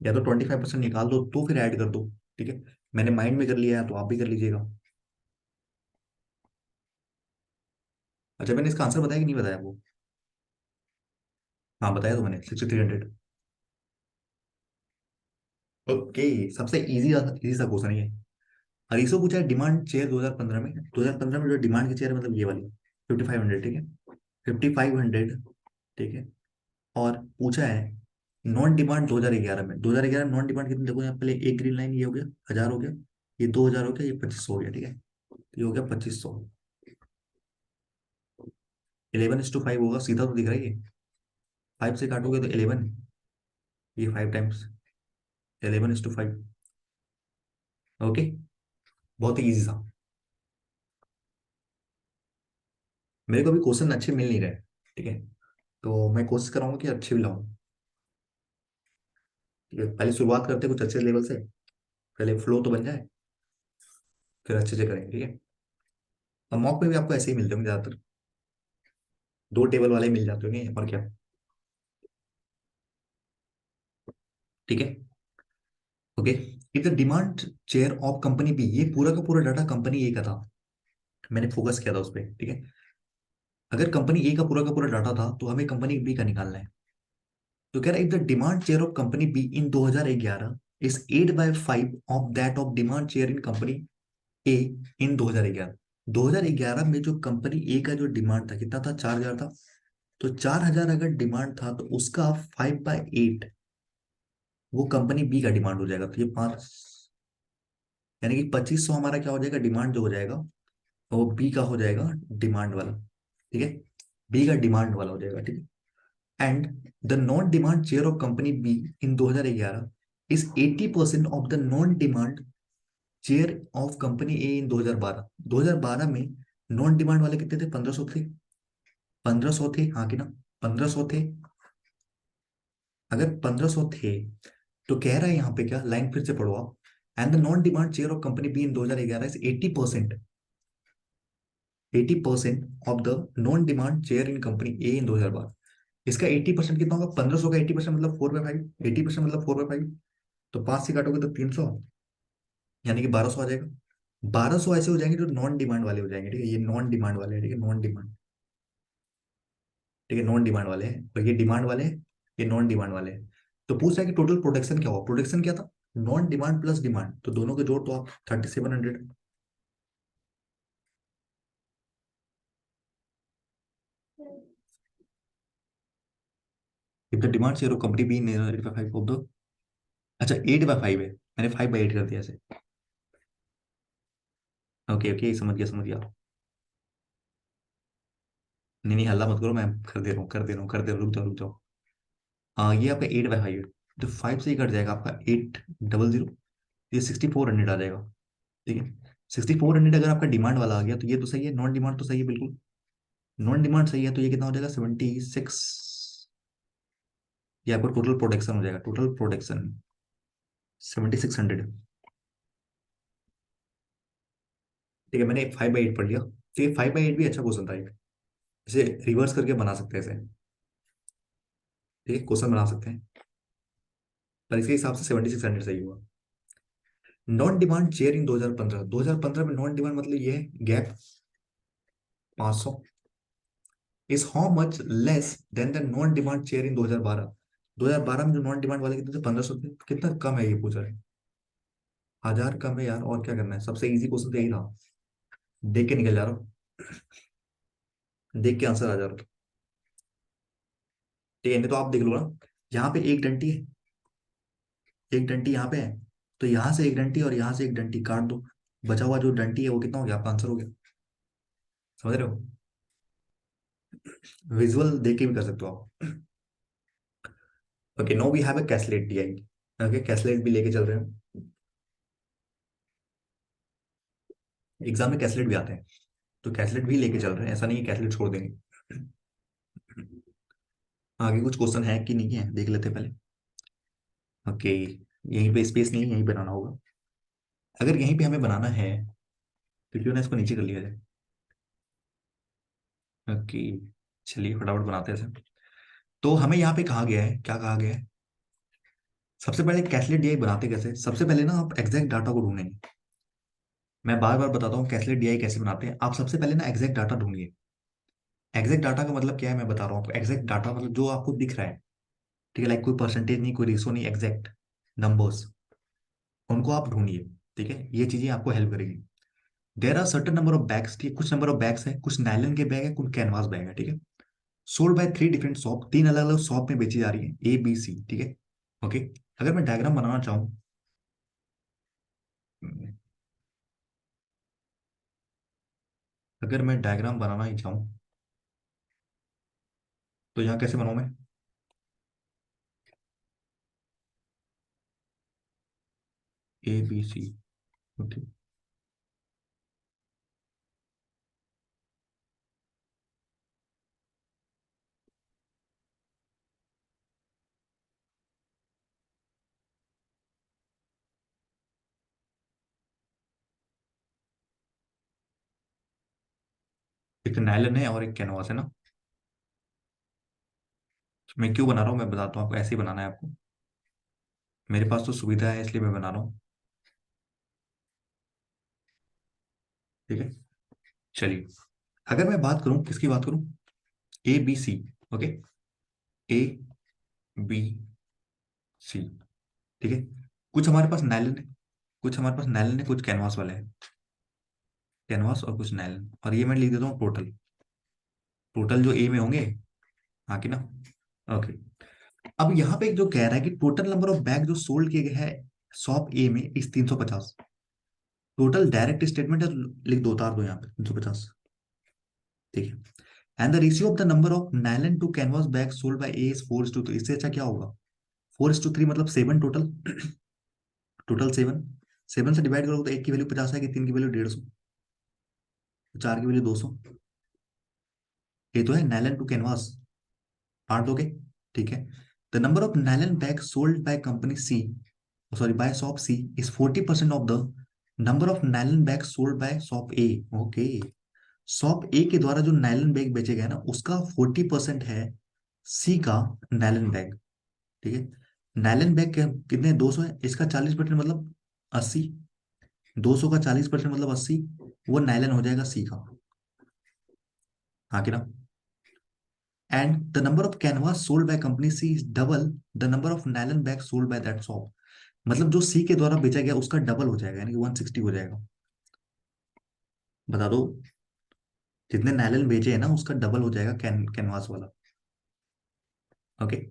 या तो 25% निकाल दो तो फिर ऐड कर दो। ठीक है, मैंने माइंड में कर लिया है तो आप भी कर लीजिएगा। अच्छा, मैंने इसका आंसर बताया कि नहीं बताया वो? हाँ बताया तो मैंने, 6300। ओके, सबसे इजी इजी सा क्वेश्चन है ये। हरीशो पूछा है डिमांड चेयर 2015 में, 2015 में जो डिमांड की चेयर है, मतलब ये वाली 5500, ठीक है, 5500, ठीक है। और पूछा है नॉन डिमांड 2011 में, 2011 में नॉन डिमांड कितनी, देखो यहाँ पहले एक ग्रीन लाइन, ये हो गया 1000 हो गया, ये 2000 हो गया, ये 2500 हो गया, ठीक है, ये हो गया 2500। 11:5 होगा, सीधा तो दिख रहा है ये। 5 से काटोगे तो 11, ये 5 टाइम्स 11:5। ओके, बहुत ही इजी था। मेरे को भी क्वेश्चन अच्छे मिल नहीं रहे, ठीक है, तो मैं कोशिश कराऊंगा कि अच्छे भी लाऊं। ठीक है, पहले शुरुआत करते हैं कुछ अच्छे लेवल से, पहले फ्लो तो बन जाए, फिर अच्छे से करेंगे, ठीक है। अब मॉक में भी आपको ऐसे ही मिलते होंगे ज्यादातर, 2 टेबल वाले मिल जाते होंगे, और क्या। ठीक है, okay. If the demand share of company B, ये पूरा का पूरा डाटा कंपनी ए का था, मैंने फोकस किया था उस पर, ठीक है। अगर कंपनी ए का पूरा डाटा था तो हमें कंपनी बी का निकालना है। तो कह रहा है if the demand share of company B in 2011 is 8/5 of that of demand share in company A in 2011। 2011 में जो कंपनी ए का जो डिमांड था कितना था, 4000 था। तो 4000 अगर डिमांड था तो उसका 5/8 वो कंपनी बी का डिमांड हो जाएगा। तो ये 5, यानी कि 2500 हमारा क्या हो जाएगा, डिमांड जो हो जाएगा, वो बी का हो जाएगा डिमांड वाला, ठीक है, बी का डिमांड वाला हो जाएगा, ठीक है। And the non demand share of company B in 2011 is 80% of the non demand share of company A in 2012। 2012 में नॉन डिमांड वाले कितने थे, 1500 थे, 1500 थे, हाँ कि ना, 1500 थे। अगर 1500 थे तो कह रहा है यहाँ पे क्या, लाइन फिर से पढ़ो आप। And the non demand share of company B in 2011 is 80%, 80% of the non demand share in company A in 2012। इसका 80% कितना होगा, 1500 का 80% मतलब 4/5, 80% मतलब 4/5। तो 5 से काटोगे तो 300, यानी कि 1200 आ जाएगा। 1200 ऐसे हो जाएंगे जो नॉन डिमांड वाले हो जाएंगे, ठीक है, ये नॉन डिमांड वाले हैं, ठीक है, नॉन डिमांड, ठीक है, नॉन डिमांड वाले हैं, और ये डिमांड वाले हैं, ये नॉन डिमांड वाले हैं। तो पूछ रहा है कि टोटल प्रोडक्शन क्या हुआ, प्रोडक्शन क्या था, नॉन डिमांड प्लस डिमांड, तो दोनों के जोड़ तो आप 3700। If the demand share of company B 8/5 of the, अच्छा 8/5 है, मैंने 5/8 कर दिया ऐसे। ओके ओके, समझ गया समझ गया। नहीं नहीं, हल्ला मत करो, मैं कर दे रहा हूँ कर दे रहा हूँ कर दे रहा हूँ, रुक जाओ रुक जाओ। हाँ, ये आपका 8/5, तो 5 से ही कट जाएगा आपका 800, ये 6400 आ जाएगा, ठीक है। 6400 अगर आपका डिमांड वाला आ गया तो ये तो सही है, नॉन डिमांड तो सही है बिल्कुल, नॉन डिमांड सही है, तो ये कितना हो जाएगा, 76। ये आपको टोटल प्रोडक्शन हो जाएगा, टोटल प्रोडक्शन 7600। ठीक है, मैंने 5/8 पढ़ लिया, तो ये 5/8 भी अच्छा क्वेश्चन था एक, इसे रिवर्स करके बना सकते हैं इसे, ठीक है, क्वेश्चन बना सकते हैं, पर इसके हिसाब से 7600 सही हुआ। नॉन डिमांड शेयर इन 2015, 2015 में नॉन डिमांड मतलब ये है gap 500 is how much less than the non demand share इन 2012। 2012 में जो नॉन डिमांड वाले कितने थे, 1500 थे, कितना कम है ये पूछ रहे हैं। 1000 कम है यार, और क्या करना है, सबसे इजी क्वेश्चन तो यही था। देख के निकल जा रहा हूँ, देख के आंसर आ जा रहा हूँ। ठीक है, नहीं तो आप देख लो ना, यहाँ पे एक डंटी है, एक डंटी यहाँ पे है, तो यहाँ से एक डंटी और यहाँ से एक डंटी काट दो, बचा हुआ जो डंटी है वो कितना हो गया, आपका आंसर हो गया। समझ रहे हो, विजुअल देख के भी कर सकते हो आप। Okay, no we have a caselet D I. Okay, caselet भी लेके चल रहे हैं, एग्जाम में कैसलेट भी आते हैं, तो कैसलेट भी लेके चल रहे हैं, ऐसा नहीं है कैसलेट छोड़ देंगे। आगे कुछ क्वेश्चन है कि नहीं है देख लेते हैं पहले। ओके, यहीं पे स्पेस नहीं है, यहीं बनाना होगा। अगर यहीं पे हमें बनाना है तो क्यों ना इसको नीचे कर लिया जाए। ओके, चलिए फटाफट बनाते हैं इसे। तो हमें यहाँ पे कहा गया है, क्या कहा गया है, सबसे पहले कैसलेट डीआई बनाते कैसे, सबसे पहले ना आप एग्जैक्ट डाटा को ढूंढेंगे। मैं बार बार बताता हूँ कैसलेट डीआई कैसे बनाते हैं। आप सबसे पहले ना एग्जैक्ट डाटा ढूंढिए। एग्जैक्ट डाटा का मतलब क्या है मैं बता रहा हूँ आपको। एग्जैक्ट डाटा मतलब जो आपको दिख रहा है, ठीक है, लाइक कोई परसेंटेज नहीं, कोई रेशो नहीं, एग्जैक्ट नंबर्स, उनको आप ढूंढिए। ठीक है, ये चीजें आपको हेल्प करेगी। There are certain number of bags, ठीक है, कुछ नंबर ऑफ बैग्स है, कुछ नायलन के बैग है, कुछ कैनवास बैग है, ठीक है। Sold by three different shop, तीन अलग अलग शॉप में बेची जा रही है, ए बी सी, ठीक है। ओके। अगर मैं डायग्राम बनाना चाहूँ, अगर मैं डायग्राम बनाना ही चाहूँ तो यहाँ कैसे बनाऊँ मैं। A B C. ओके। एक नायलन है और एक कैनवास है ना। मैं क्यों बना रहा हूँ मैं बताता हूँ आपको, ऐसे ही बनाना है आपको। मेरे पास तो सुविधा है इसलिए मैं बना रहा हूँ। ठीक है, चलिए। अगर मैं बात करूं, किसकी बात करूं, A B C. Okay. A B C, ठीक है। कुछ हमारे पास नायलन है, कुछ हमारे पास नायलन है, कुछ कैनवास वाले हैं। कैनवास और कुछ नायलन, और ये मैं लिख देता हूँ टोटल। टोटल जो ए में होंगे, हाँ कि ना। ओके। अब यहाँ पे जो कह रहा है कि टोटल नंबर ऑफ बैग जो सोल्ड किए गए हैं शॉप ए में इस 350। टोटल डायरेक्ट स्टेटमेंट है तो लिख दो, उतार दो यहाँ पे 350। ठीक है। And the ratio of the number of nylon to canvas bag sold by A is 4:3। इससे अच्छा क्या होगा, 4:3 मतलब 7 टोटल। टोटल 7। 7 से डिवाइड करोगे तो एक की वैल्यू 50 है कि तीन की वैल्यू 150, चार की वैल्यू 200। ये तो है नायलन टू कैनवास, काट दोगे। ठीक है। The number of nylon bag sold by company C, sorry by shop C, is 40% of the number of nylon bag sold by shop A. Okay. Shop A के द्वारा जो नायलन बैग बेचे गए ना उसका 40% है सी का नायलन बैग। ठीक है। नायलन बैग कितने, 200 है, इसका 40% मतलब 80। 200 का 40% मतलब 80, वो नायलन हो जाएगा सी का। हाँ कि ना। And the number of canvas sold by company C is double the number of nylon bag sold by that shop. मतलब जो सी के द्वारा बेचा गया उसका डबल हो जाएगा, यानी कि 160 हो जाएगा। बता दो, जितने नायलन बेचे हैं ना उसका डबल हो जाएगा कैनवास वाला। ओके।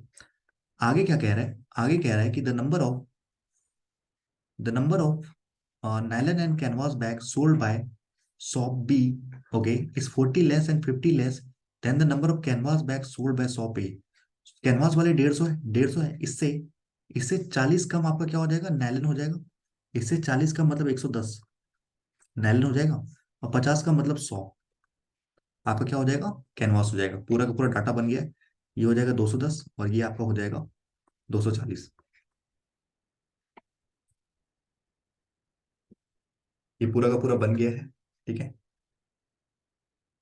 आगे क्या कह रहा है, आगे कह रहा है कि the number of nylon and canvas bags sold by shop B, okay, is 40 less and 50 less than the number of canvas bags sold by shop A। Canvas वाले 150 है, 150 है, इससे इससे 40 कम आपका क्या हो जाएगा, नायलन हो जाएगा। इससे 40 कम मतलब 110 नायलन हो जाएगा। और 50 का मतलब 100 आपका क्या हो जाएगा, कैनवास हो जाएगा। पूरा का पूरा डाटा बन गया है। ये हो जाएगा 210 और ये आपका हो जाएगा 240। ये पूरा का पूरा बन गया है। ठीक है,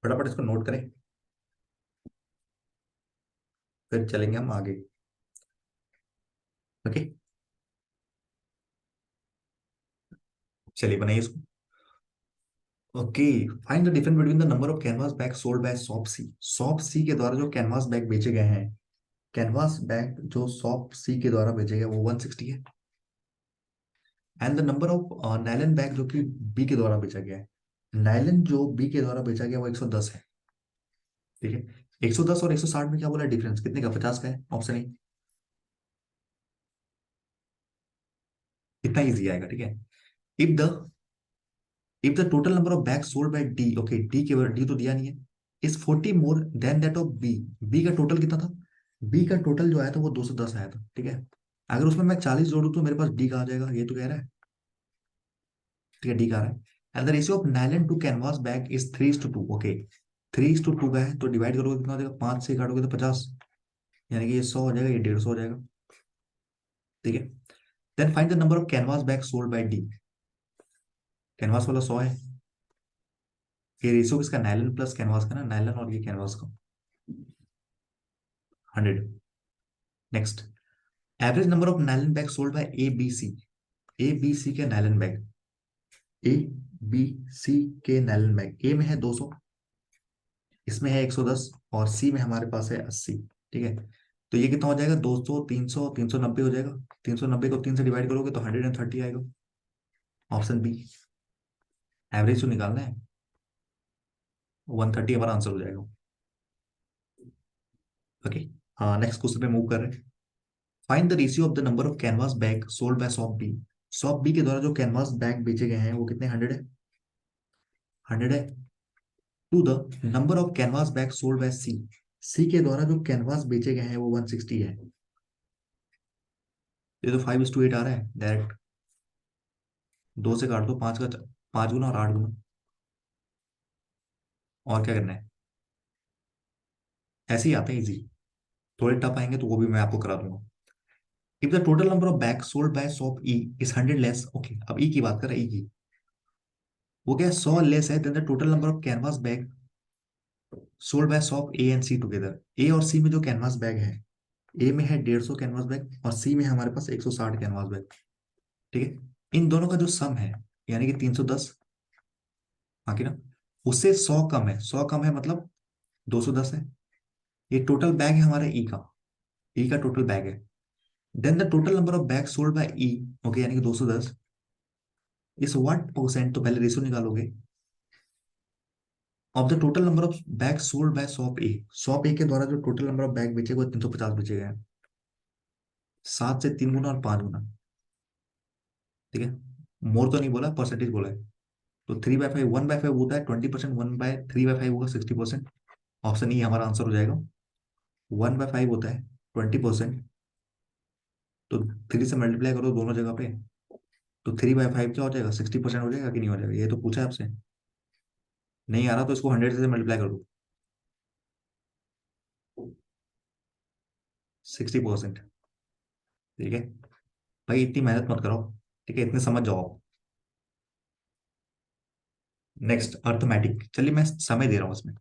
फटाफट इसको नोट करें, फिर चलेंगे हम आगे। ओके, चलिए बनाइए इसको। Okay. Find the difference between the number of canvas bag sold by shop C. Shop C के द्वारा जो कैनवास बैग बेचे गए हैं, कैनवास बैग जो शॉप सी के द्वारा बेचे गए वो 160 है। And the number of nylon bag जो कि बी के द्वारा बेचा गया है, नायलन जो बी के द्वारा बेचा गया वो 110 है। ठीक है। 110 और 160 में क्या बोला डिफरेंस कितने का, 50 का है, ऑप्शन ए। इतना इजी आएगा। ठीक है। If the if the total number of bag sold by D, okay, D तो दिया नहीं है, is 40 more than that of B. B का टोटल कितना था, बी का टोटल जो आया था वो 210 आया था। ठीक है। अगर उसमें मैं 40 जोड़ू तो मेरे पास डी का आ जाएगा, ये तो कह रहा है। ठीक है, डी का आ रहा है। And the ratio of nylon to canvas bag is 3:2। Okay, 3:2 का है तो डिवाइड करोगे कितना हो जाएगा, 5 से काटोगे तो 50, यानी कि ये 100 हो जाएगा, ये 150 हो जाएगा। ठीक है। Then find the number of canvas bag sold by D. Canvas वाला 100 है, ये रेशियो किसका, नायलन प्लस कैनवास का ना, नायलन और ये कैनवास का, 100। Next. Average number of nylon bag sold by A B C के nylon bag, A B C के नायलॉन बैग, ए में है 200, इसमें है 110, और सी में हमारे पास है 80। ठीक है, तो ये कितना हो जाएगा, 200, 300, 390 हो जाएगा। 390 को 3 से डिवाइड करोगे तो 130 आएगा। ऑप्शन बी, एवरेज तो निकालना है, 130 हमारा आंसर हो जाएगा। ओके, हाँ, नेक्स्ट क्वेश्चन पे मूव कर रहे हैं। Find the ratio of the number of canvas bag sold by shop B. Shop B के द्वारा जो कैनवास बैग बेचे गए हैं वो कितने, 100 है, 100 है, to the number of canvas bag sold by C. C के द्वारा जो कैनवास बेचे गए हैं वो 160 है। ये तो 5:8 आ रहा है डायरेक्ट, 2 से काट दो, 5 का 5 गुना और 8 गुना, और क्या करना है, ऐसे ही आता है इजी। थोड़े टफ आएंगे तो वो भी मैं आपको करा दूंगा। If the total number of bag sold by shop E is 100 less, okay, अब ई की बात कर रहे हैं, ई की, वो क्या है, 100 लेस है then the total number of canvas bag sold by shop A and C together. A और सी में जो कैनवास बैग है, ए में है 150 कैनवास बैग और सी में है हमारे पास 160 कैनवास बैग। ठीक है, इन दोनों का जो सम है, यानी कि 310, बाकी ना, उससे 100 कम है, 100 कम है मतलब 210 है। ये टोटल बैग है हमारा ई का, ई का टोटल बैग है। Then the total number of bag sold by E, okay, यानी कि 210 इस व्हाट परसेंट, तो पहले रेशियो निकालोगे, of the total number of bag sold by shop A. Shop A के द्वारा जो टोटल नंबर ऑफ बैग बेचे वो 350 बेचे गए हैं, 7 से 3 गुना और 5 गुना। ठीक है, मोर तो नहीं बोला, परसेंटेज बोला है। तो 3/5, 1/5 होता है 20%, 1/3/5 होगा 60%। ऑप्शन ई हमारा आंसर हो जाएगा। 1/5 होता है 20%, तो 3 से मल्टीप्लाई करो दोनों जगह पे, तो 3/5 क्या हो जाएगा, 60% हो जाएगा कि नहीं हो जाएगा, ये तो पूछा है आपसे। नहीं आ रहा तो इसको 100 से मल्टीप्लाई कर दो, 60%। ठीक है भाई, इतनी मेहनत मत करो, ठीक है, इतने समझ जाओ आप। नेक्स्ट अर्थमेटिक, चलिए मैं समय दे रहा हूँ इसमें।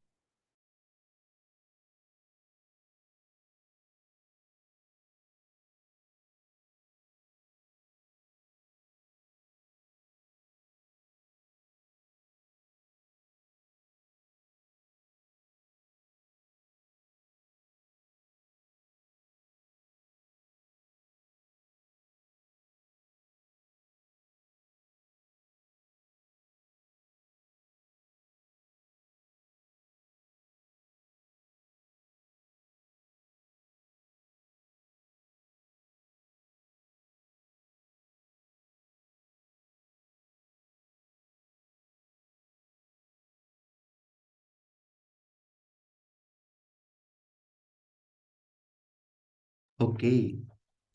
ओके,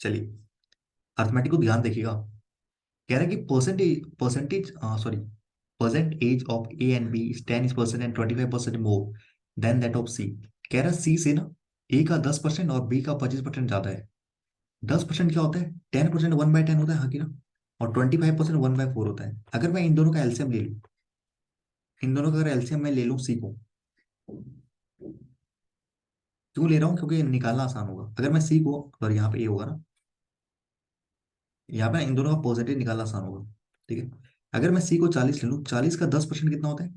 चलिए, अर्थमेटिक को ध्यान देखिएगा। कह रहा है कि percentage percentage sorry percentage of A and B is 10% and 25% more than that of C. कह रहा है सी से ना, ए का 10% और बी का 25% ज्यादा है। 10% क्या होता है, 10% 1/10 होता है, हाँ कि ना, और 25% 1/4 होता है। अगर मैं इन दोनों का एलसीएम ले लूँ, इन दोनों का अगर एलसीएम मैं ले लूँ सी को, क्यों ले रहा हूँ, क्योंकि निकालना आसान होगा। अगर मैं सी को, अगर यहाँ पे ए होगा ना, यहाँ पे इन दोनों का परसेंटेज निकालना आसान होगा। ठीक है, अगर मैं सी को 40 ले लूँ, 40 का 10% कितना होता है,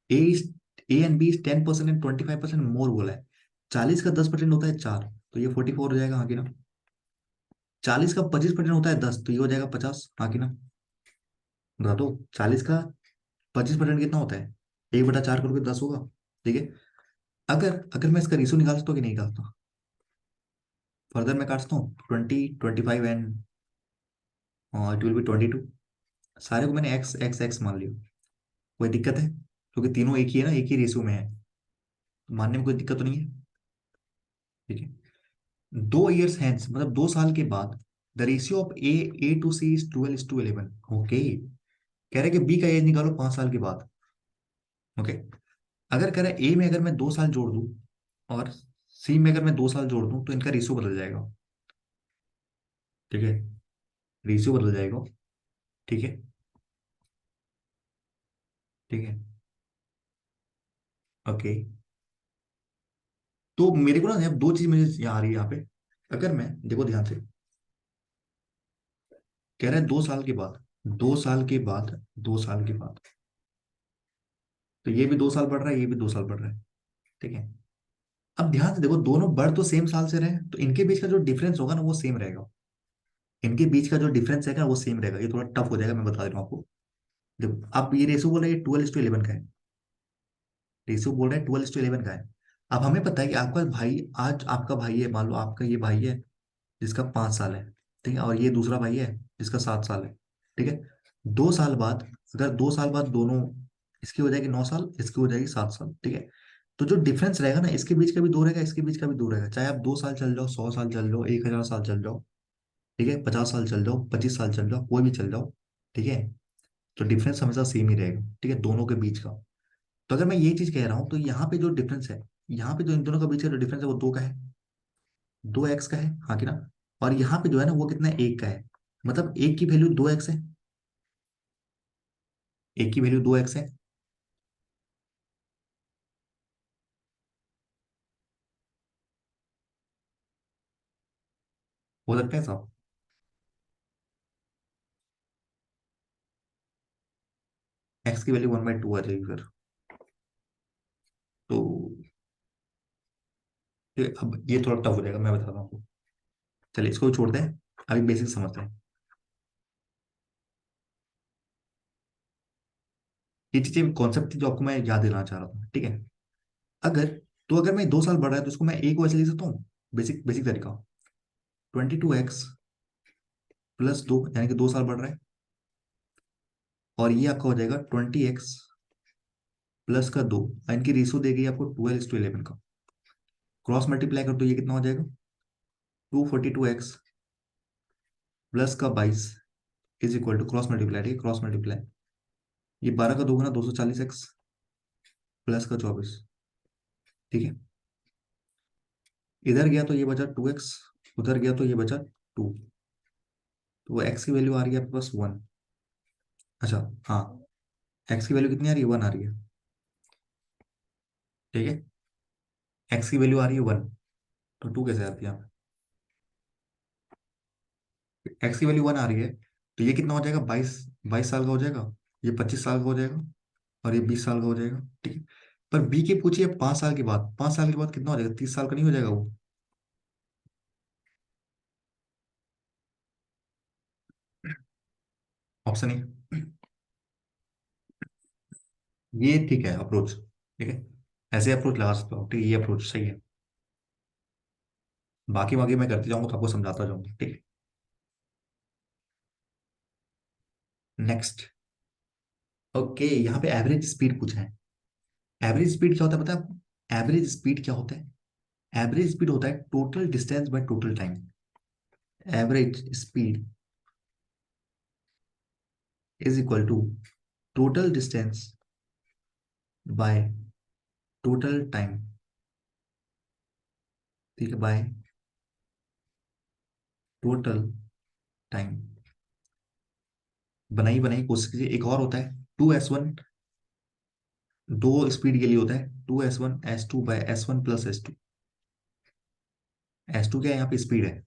A is A and B is 10% and 25% more बोला है। 40 का 10% होता है 4, तो ये 44 हो जाएगा, हाँ कि ना। 40 का 25% होता है 10, तो ये हो जाएगा 50, हाँ कि ना। बता दो, 40 का 25% कितना होता है, 1/4 करोगे 10 होगा। ठीक है, अगर अगर मैं इसका रेशो निकाल सकता हूँ कि नहीं निकालता, फर्दर मैं काटता हूँ 20, 25 एंड इट विल बी 22। सारे को मैंने एक्स एक्स एक्स मान लिया। कोई दिक्कत है, क्योंकि तीनों एक ही है ना, एक ही रेशियो में है, तो मानने में कोई दिक्कत तो नहीं है। ठीक है, 2 ईयर्स हैंस मतलब 2 साल के बाद, the ratio of A to C is 12:11। Okay, कह रहे कि बी का एज निकालो 5 साल के बाद। ओके, अगर कह रहे ए में अगर मैं 2 साल जोड़ दूं और सी में अगर मैं 2 साल जोड़ दूं तो इनका रेशियो बदल जाएगा। ठीक है, रेशियो बदल जाएगा। ठीक है, ठीक है, ओके। तो मेरे को ना अब दो चीज मुझे यहाँ आ रही है यहाँ पे। अगर मैं, देखो ध्यान से, कह रहा है 2 साल के बाद, 2 साल के बाद, 2 साल के बाद, तो ये भी 2 साल बढ़ रहा है, ये भी 2 साल बढ़ रहा है। ठीक है। अब ध्यान से देखो, दोनों बढ़ तो सेम साल से रहे हैं, तो इनके बीच का जो डिफरेंस होगा ना वो सेम रहेगा। इनके बीच का जो डिफरेंस है वो सेम रहेगा। ये थोड़ा टफ हो जाएगा, मैं बता दे रहा हूँ आपको। देखो आप ये रेशो बोल रहे हैं 12:11 का है। रेशो बोल रहे हैं 12:11 का है। अब हमें पता है कि आपका भाई, आज आपका भाई है, मान लो आपका ये भाई है जिसका 5 साल है। ठीक है। और ये दूसरा भाई है जिसका 7 साल है। ठीक है। 2 साल बाद, अगर 2 साल बाद दोनों, इसकी हो जाएगी 9 साल, इसकी हो जाएगी 7 साल। ठीक है। तो जो डिफरेंस रहेगा ना, इसके बीच का भी 2 रहेगा, इसके बीच का भी 2 रहेगा, चाहे आप 2 साल चल जाओ, 100 साल चल जाओ, 1000 साल चल जाओ। ठीक है। 50 साल चल जाओ, 25 साल चल जाओ, कोई भी चल जाओ। ठीक है। तो डिफरेंस हमेशा सेम ही रहेगा। ठीक है, दोनों के बीच का। तो अगर मैं ये चीज कह रहा हूँ, तो यहाँ पे जो डिफरेंस है, यहाँ पे जो इन दोनों के बीच का जो डिफरेंस है वो 2 का है। 2x का है, हाँ कि ना। और यहाँ पे जो है ना वो कितना है, 1 का है। मतलब एक की वैल्यू 2x है। एक की वैल्यू 2x है। हो सकता है साहब। एक्स की वैल्यू 1/2 आ जाएगी फिर। तो अब ये थोड़ा टफ हो जाएगा, मैं बताता हूँ आपको। चलिए इसको भी छोड़ते हैं, अभी बेसिक समझते हैं। ये चीजें कॉन्सेप्ट थी जो आपको मैं याद दिलाना चाह रहा था। ठीक है। अगर, तो अगर मैं 2 साल बढ़ रहा है तो इसको मैं एक वैसे लिख सकता हूँ। बेसिक बेसिक तरीका, 22x+2, यानी कि 2 साल बढ़ रहा है। और ये आपका हो जाएगा 20x+2। इनकी रेशो देगी आपको 12:11 का। क्रॉस मल्टीप्लाई कर दो, ये कितना हो जाएगा, 242x+22 is equal to, cross multiply, ठीक है, क्रॉस मल्टीप्लाई, ये 12 का 2 गुना 240x +24। ठीक है। इधर गया तो ये बचा 2x, उधर गया तो ये बचा 2। तो एक्स की वैल्यू आ रही है आपके पास 1। अच्छा, हाँ, एक्स की वैल्यू कितनी आ रही है, 1 आ रही है। ठीक है। एक्स की वैल्यू आ रही है 1, तो 2 कैसे आती है। एक्स की वैल्यू 1 आ रही है, तो ये कितना हो जाएगा, 22 22 साल का हो जाएगा। ये 25 साल का हो जाएगा। और ये 20 साल का हो जाएगा। ठीक है। पर बी के पूछिए 5 साल के बाद, 5 साल के बाद कितना हो जाएगा, 30 साल का नहीं हो जाएगा वो। Option A. ये ठीक है अप्रोच। ठीक है। ऐसे अप्रोच लगा सकते हो, ठीक है, ये अप्रोच सही है। बाकी बाकी मैं करते जाऊंगा तो आपको समझाता जाऊंगा। ठीक है। नेक्स्ट। ओके, यहाँ पे एवरेज स्पीड पूछा है। एवरेज स्पीड क्या होता है पता है आपको। एवरेज स्पीड क्या होता है, एवरेज स्पीड होता है total distance by total time. Average speed is equal to total distance by total time. ठीक है, बाय टोटल टाइम। बनाई बनाई कोशिश कीजिए। एक और होता है 2s1। दो स्पीड के लिए होता है 2s1 s2 bye s1 + s2। s2 क्या है, यहाँ पे स्पीड है।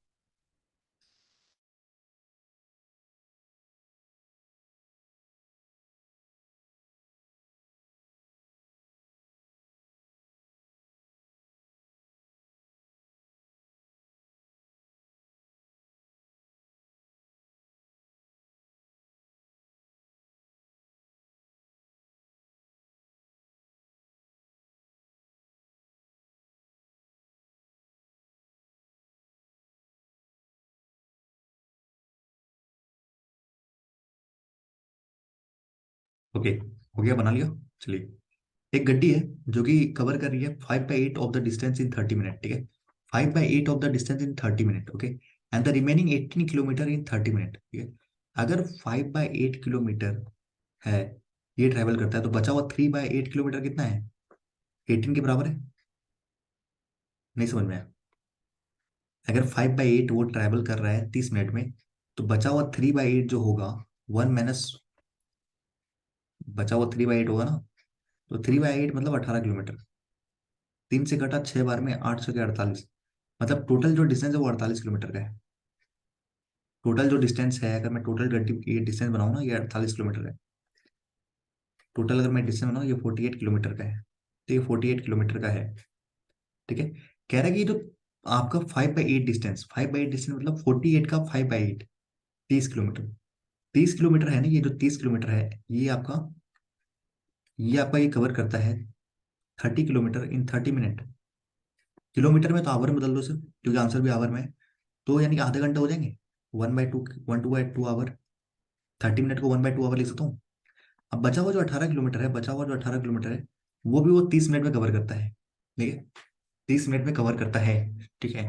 ओके, हो गया, बना लिया। चलिए, एक गड्डी है जो कि कवर कर रही है 5/8 of the distance in 30 minute. ठीक है। 5/8 of the distance in 30 minute. Okay. And the remaining 18 kilometre in 30 minute. ठीक है। अगर 5/8 किलोमीटर है, ये ट्रेवल करता है, तो बचा हुआ 3/8 किलोमीटर कितना है, 18 के बराबर है। नहीं समझ में आया। अगर 5/8 वो ट्रैवल कर रहा है 30 मिनट में, तो बचा हुआ 3/8 जो होगा, 1 - बचा हुआ 3/8 होगा ना, तो 3/8 मतलब 18 किलोमीटर। 3 से कटा 6 बार में, 8 6 के 48। मतलब टोटल जो डिस्टेंस है वो 48 किलोमीटर का है। टोटल जो डिस्टेंस है, अगर मैं टोटल गड्डी ये डिस्टेंस बनाऊँ ना, ये 48 किलोमीटर है। टोटल अगर मैं डिस्टेंस बनाऊँ, ये 48 किलोमीटर का है। तो ये 48 किलोमीटर का है। ठीक है। कह रहा है कि ये जो आपका 5/8 डिस्टेंस, 5/8 डिस्टेंस मतलब 48 का 5/8, 30 किलोमीटर। 30 किलोमीटर है ना, ये जो 30 किलोमीटर है, ये आपका ये कवर करता है 30 किलोमीटर इन 30 मिनट। किलोमीटर में तो आवर में बदल दो सिर्फ, क्योंकि आंसर भी आवर में है। तो यानी कि आधा घंटा हो जाएंगे। 1/2, 1/2 आवर। 30 मिनट को 1/2 आवर लिख सकता हूँ। अब बचा हुआ जो 18 किलोमीटर है, बचा हुआ जो 18 किलोमीटर है, वो भी वो 30 मिनट में कवर करता है। ठीक है। 30 मिनट में कवर करता है। ठीक है।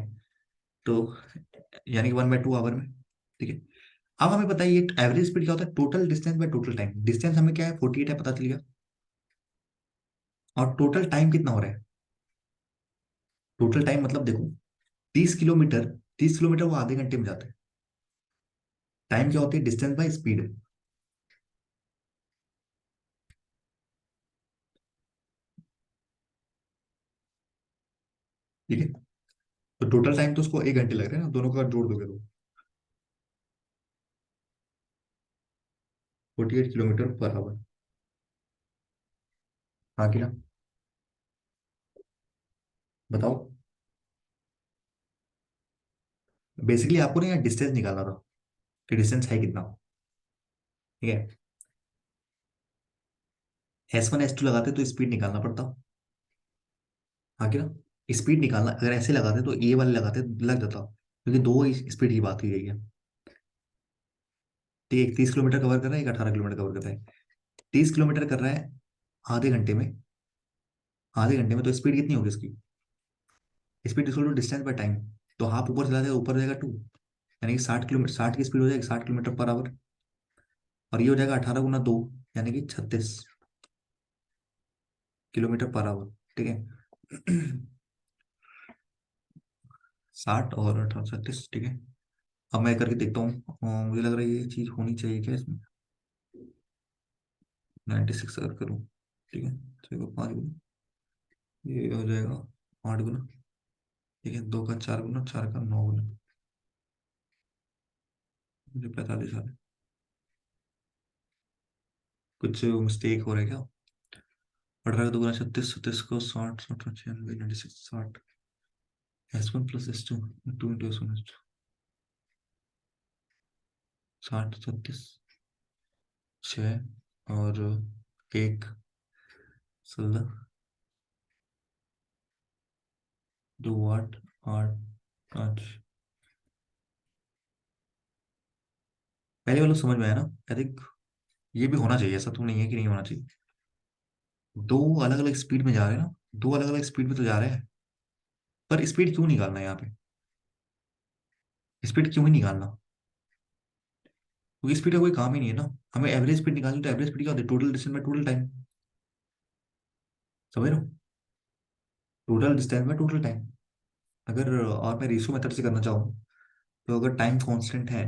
तो यानी कि 1/2 आवर में। ठीक है। अब हमें पता है ये एवरेज स्पीड क्या होता है, total distance by total time. Distance हमें क्या है, 48 है, पता चल गया। और टोटल टाइम कितना हो रहा है। टोटल टाइम मतलब देखो, 30 किलोमीटर, 30 किलोमीटर वो आधे घंटे में जाता है। टाइम क्या होती है, डिस्टेंस बाय स्पीड। ठीक है। तो टोटल टाइम तो उसको 1 घंटे लग रहे हैं ना, दोनों का जोड़ दोगे तो 48 किलोमीटर पर आवर। हाँ कि ना, बताओ। बेसिकली आपको ना यहाँ डिस्टेंस निकालना था, कि डिस्टेंस है कितना। ठीक है। S1 S2 लगाते तो स्पीड निकालना पड़ता। हाँ कि ना, स्पीड निकालना अगर ऐसे लगाते तो ए वाले लगाते तो लग जाता, क्योंकि दो स्पीड की बात की गई है। ठीक है, एक 30 किलोमीटर कवर कर रहा है, एक 18 किलोमीटर कवर कर रहा है। 30 किलोमीटर कर रहा है आधे घंटे में। आधे घंटे में तो स्पीड कितनी होगी इसकी, speed equal to distance by time. तो हाफ ऊपर चला जाएगा, ऊपर हो जाएगा 2। यानी कि 60 किलोमीटर, 60 की स्पीड हो जाएगी, 60 किलोमीटर पर आवर। और ये हो जाएगा 18 × 2, यानी कि 36 किलोमीटर पर आवर। ठीक है। 60 और 18, 36। ठीक है। अब मैं करके देखता हूँ। मुझे लग रहा है ये चीज होनी चाहिए क्या इसमें। 96 अगर करूँ। ठीक है। 6 को 5 गुना, ये हो जाएगा 8 गुना। ठीक है, 2 का 4 गुना, 4 का 9 गुना। मुझे 45 आ रहा है। कुछ मिस्टेक हो रहा है क्या। 18 का 2 गुना 36, 36 को 60, 60 96, 60। S1 + S2, 2 × S1 S2, 60, 36, 6 और 1, 16, 2, 8, 8, 5। पहले वाला समझ में आया ना। आई थिंक ये भी होना चाहिए, ऐसा तो नहीं है कि नहीं होना चाहिए। दो अलग अलग स्पीड में जा रहे हैं ना, दो अलग अलग स्पीड में तो जा रहे हैं। पर स्पीड क्यों निकालना है यहाँ पे, स्पीड क्यों ही निकालना। क्योंकि स्पीड का कोई काम ही नहीं है ना। हमें एवरेज स्पीड निकालनी, तो एवरेज स्पीड क्या होती है, टोटल डिस्टेंस में टोटल टाइम। समझ रहे हो, टोटल डिस्टेंस में टोटल टाइम। अगर और मैं रेशियो मेथड से करना चाहूँ, तो अगर टाइम कांस्टेंट है,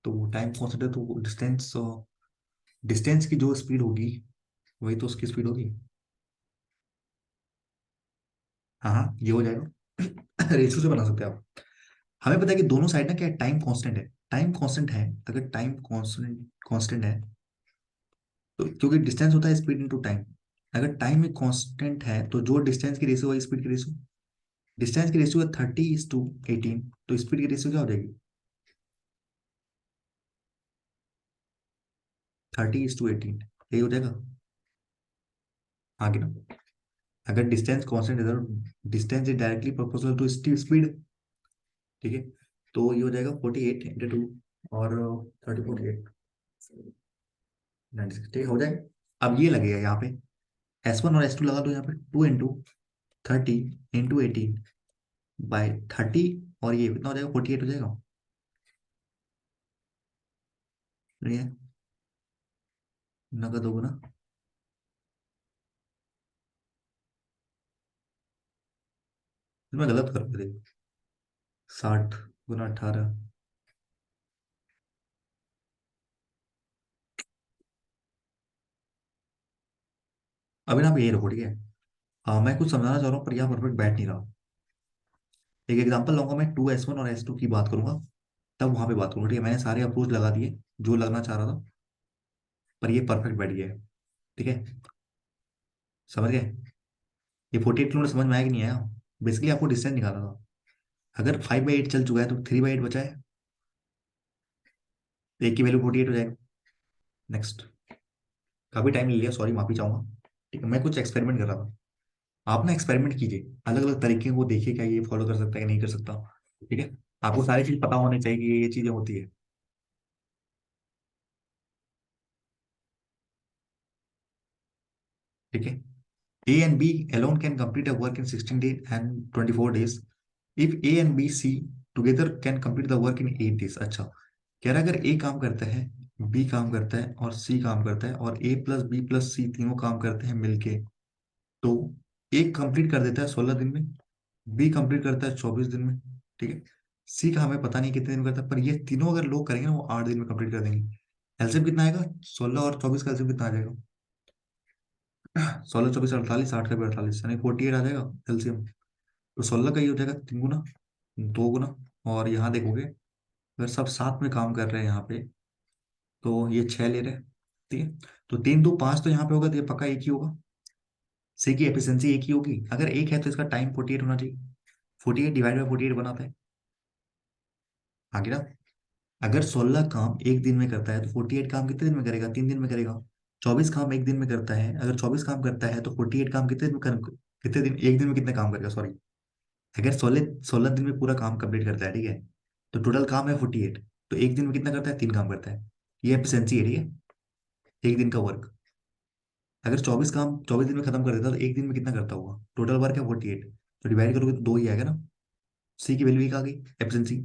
तो टाइम कांस्टेंट है तो डिस्टेंस, डिस्टेंस की जो स्पीड होगी वही तो उसकी स्पीड होगी। हाँ हाँ, ये हो जाएगा। रेशियो से बना सकते हैं आप। हमें पता है कि दोनों साइड ना क्या है, टाइम कांस्टेंट है। टाइम कांस्टेंट है, अगर टाइम कांस्टेंट कांस्टेंट है, तो क्योंकि डिस्टेंस होता है स्पीड इनटू टाइम। अगर टाइम में कांस्टेंट है, तो जो डिस्टेंस की रेशियो है स्पीड की रेशियो। डिस्टेंस की रेशियो है 30:18, तो स्पीड की रेशियो क्या हो जाएगी, 30:18। यही हो जाएगा। आगे ना, अगर डिस्टेंस कांस्टेंट है तो distance is directly proportional to speed. ठीक है। तो ये हो जाएगा 48 × 2 और 30, 48, 96। ठीक है, हो जाएगा। अब ये लगेगा यहाँ पे, S1 और S2 लगा दो यहाँ पे, 2 × 30 × 18/30, और ये कितना हो जाएगा, 48 हो जाएगा। ठीक है। नगद होगा ना। फिर मैं गलत कर रहा था। 60 × 18। अभी ना आप यही रखो, ठीक है। हाँ, मैं कुछ समझाना चाह रहा हूँ पर यहाँ परफेक्ट बैठ नहीं रहा। एक एग्जांपल लूंगा, मैं 2s1 और s2 की बात करूंगा, तब वहां पे बात करूंगा। ठीक है, मैंने सारे अप्रोच लगा दिए जो लगना चाह रहा था, पर ये परफेक्ट बैठ गया है। ठीक है, समझ गए? ये 48 किलोमीटर समझ में आया कि नहीं आया? बेसिकली आपको डिस्टेंस निकालना था। अगर 5/8 चल चुका है तो 3/8 बचा है, तो एक की वैल्यू 48 हो जाएगा। नेक्स्ट। काफी टाइम ले लिया, सॉरी, माफी चाहूंगा। ठीक है, मैं कुछ एक्सपेरिमेंट कर रहा था। आप ना एक्सपेरिमेंट कीजिए, अलग अलग तरीके को देखिए, क्या ये फॉलो कर सकता है कि नहीं कर सकता। ठीक है, आपको सारी चीज पता होनी चाहिए कि ये चीजें होती है। ठीक है, A and B alone can complete a work in 16 days and 24 days. If A and B, C together can complete the work in 8 days. अच्छा, कह रहा है अगर A काम करता है, B काम करता है और C काम करता है, और A प्लस बी प्लस सी तीनों काम करते हैं मिलके, तो A कंप्लीट कर देता है 16 दिन में, B कंप्लीट करता है 24 दिन में। ठीक है, C का हमें पता नहीं कितने दिन में करता है, पर ये तीनों अगर लोग करेंगे ना, वो 8 दिन में कंप्लीट कर देंगे। एलसीएम कितना आएगा? 16 और 24 का एलसीएम कितना आ जाएगा? 16, 24, 48, 8 का भी 48, यानी 48 आ जाएगा एलसीएम। तो 16 का ही हो जाएगा 3 गुना, 2 गुना। और यहाँ देखोगे, अगर सब साथ में काम कर रहे हैं यहाँ पे, तो ये 6 ले रहे हैं। ठीक है, तो 3 2 5 तो यहाँ पे होगा, तो ये पक्का एक ही होगा। सी की एफिशिएंसी एक ही होगी। अगर एक है तो इसका टाइम 48 होना चाहिए। 48 डिवाइड बाई 48 बनाता है। आगे ना, अगर 16 काम एक दिन में करता है तो 48 काम कितने दिन में करेगा? 3 दिन में करेगा। 24 काम एक दिन में करता है, अगर 24 काम करता है तो 48 काम कितने दिन, एक दिन में कितने काम करेगा, सॉरी। अगर 16 16 दिन में पूरा काम कंप्लीट करता है, ठीक है, तो टोटल काम है 48, तो एक दिन में कितना करता है? 3 काम करता है। ये एफिशिएंसी है। ठीक है, एक दिन का वर्क। अगर 24 काम 24 दिन में खत्म कर देता है तो एक दिन में कितना करता होगा? टोटल वर्क है 48, तो डिवाइड करोगे तो 2 ही आएगा ना। सी की वैल्यू एक आ गई, efficiency.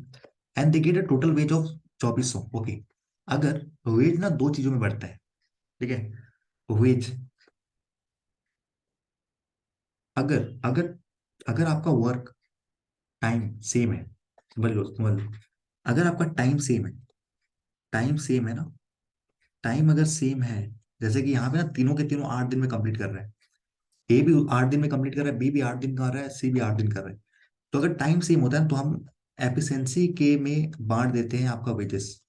And they get a total ways of 2400। Okay, अगर वेज ना दो चीजों में बढ़ता है। ठीक है, वेज, अगर अगर अगर आपका वर्क टाइम सेम है, समझ लो, अगर आपका टाइम सेम है, टाइम सेम है ना, टाइम अगर सेम है, जैसे कि यहाँ पे ना तीनों के तीनों 8 दिन में कंप्लीट कर रहे हैं। ए भी 8 दिन में कंप्लीट कर रहा है, बी भी 8 दिन कर रहा है, सी भी 8 दिन कर रहा है। तो अगर टाइम सेम होता है तो हम एफिशिएंसी के में बांट देते हैं आपका वेजेस।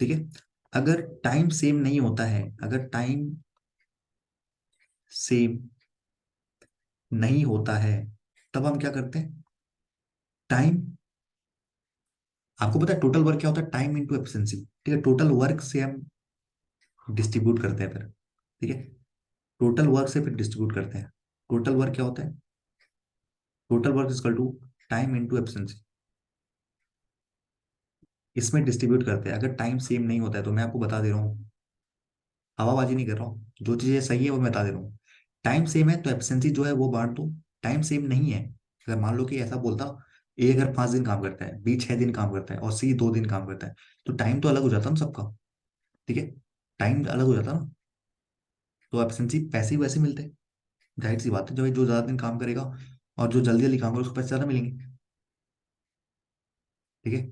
ठीक है, अगर टाइम सेम नहीं होता है, अगर टाइम सेम नहीं होता है, तब हम क्या करते हैं? टाइम, आपको पता है टोटल वर्क क्या होता है? Time into efficiency. ठीक है, टोटल वर्क से हम डिस्ट्रीब्यूट करते हैं फिर। ठीक है, टोटल वर्क से फिर डिस्ट्रीब्यूट करते हैं। टोटल वर्क क्या होता है? Total work is equal to time into efficiency. इसमें डिस्ट्रीब्यूट करते हैं। अगर टाइम सेम नहीं होता है, तो मैं आपको बता दे रहा हूँ, हवाबाजी नहीं कर रहा हूँ, जो चीजें सही है वो मैं बता दे रहा हूँ। टाइम सेम है तो एफिशिएंसी जो है वो बांट दो। टाइम सेम नहीं है, अगर मान लो कि ऐसा बोलता, ए अगर 5 दिन काम करता है, बी 6 दिन काम करता है और सी 2 दिन काम करता है, तो टाइम तो अलग हो जाता ना सबका। ठीक है, टाइम अलग हो जाता ना, तो एफिशिएंसी पैसे ही वैसे मिलते हैं। जाहिर सी बात है, जो जो ज्यादा दिन काम करेगा और जो जल्दी जल्दी काम करेगा उसको पैसे ज्यादा मिलेंगे। ठीक है,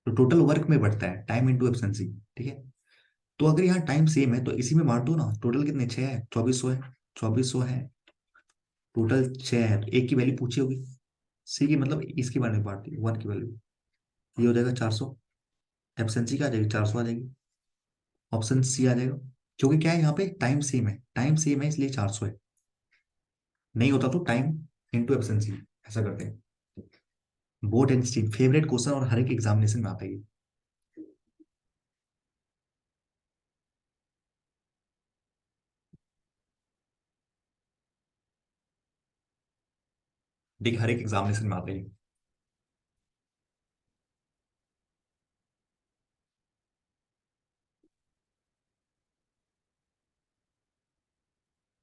तो टोटल वर्क में बढ़ता है टाइम इंटू एफिशिएंसी। ठीक है, तो अगर यहाँ टाइम सेम है तो इसी में बांट दो ना। टोटल कितने? 6 है, 2400 है, 2400 है, टोटल 6 है, तो एक की वैल्यू पूछी होगी। सी की मतलब इसके बारे में बांट दी, 1 की वैल्यू, ये हो जाएगा 400। एफिशिएंसी क्या आ जाएगी? 400 आ जाएगी। ऑप्शन सी आ जाएगा, क्योंकि क्या है, यहाँ पे टाइम सेम है, टाइम सेम है इसलिए 400 है। नहीं होता तो टाइम इंटू एफिशिएंसी, ऐसा करते हैं। Boat and stream favourite question, और हर एक एग्जामिनेशन में आता है ये। देखिए, हर एक एग्जामिनेशन में आता है ये।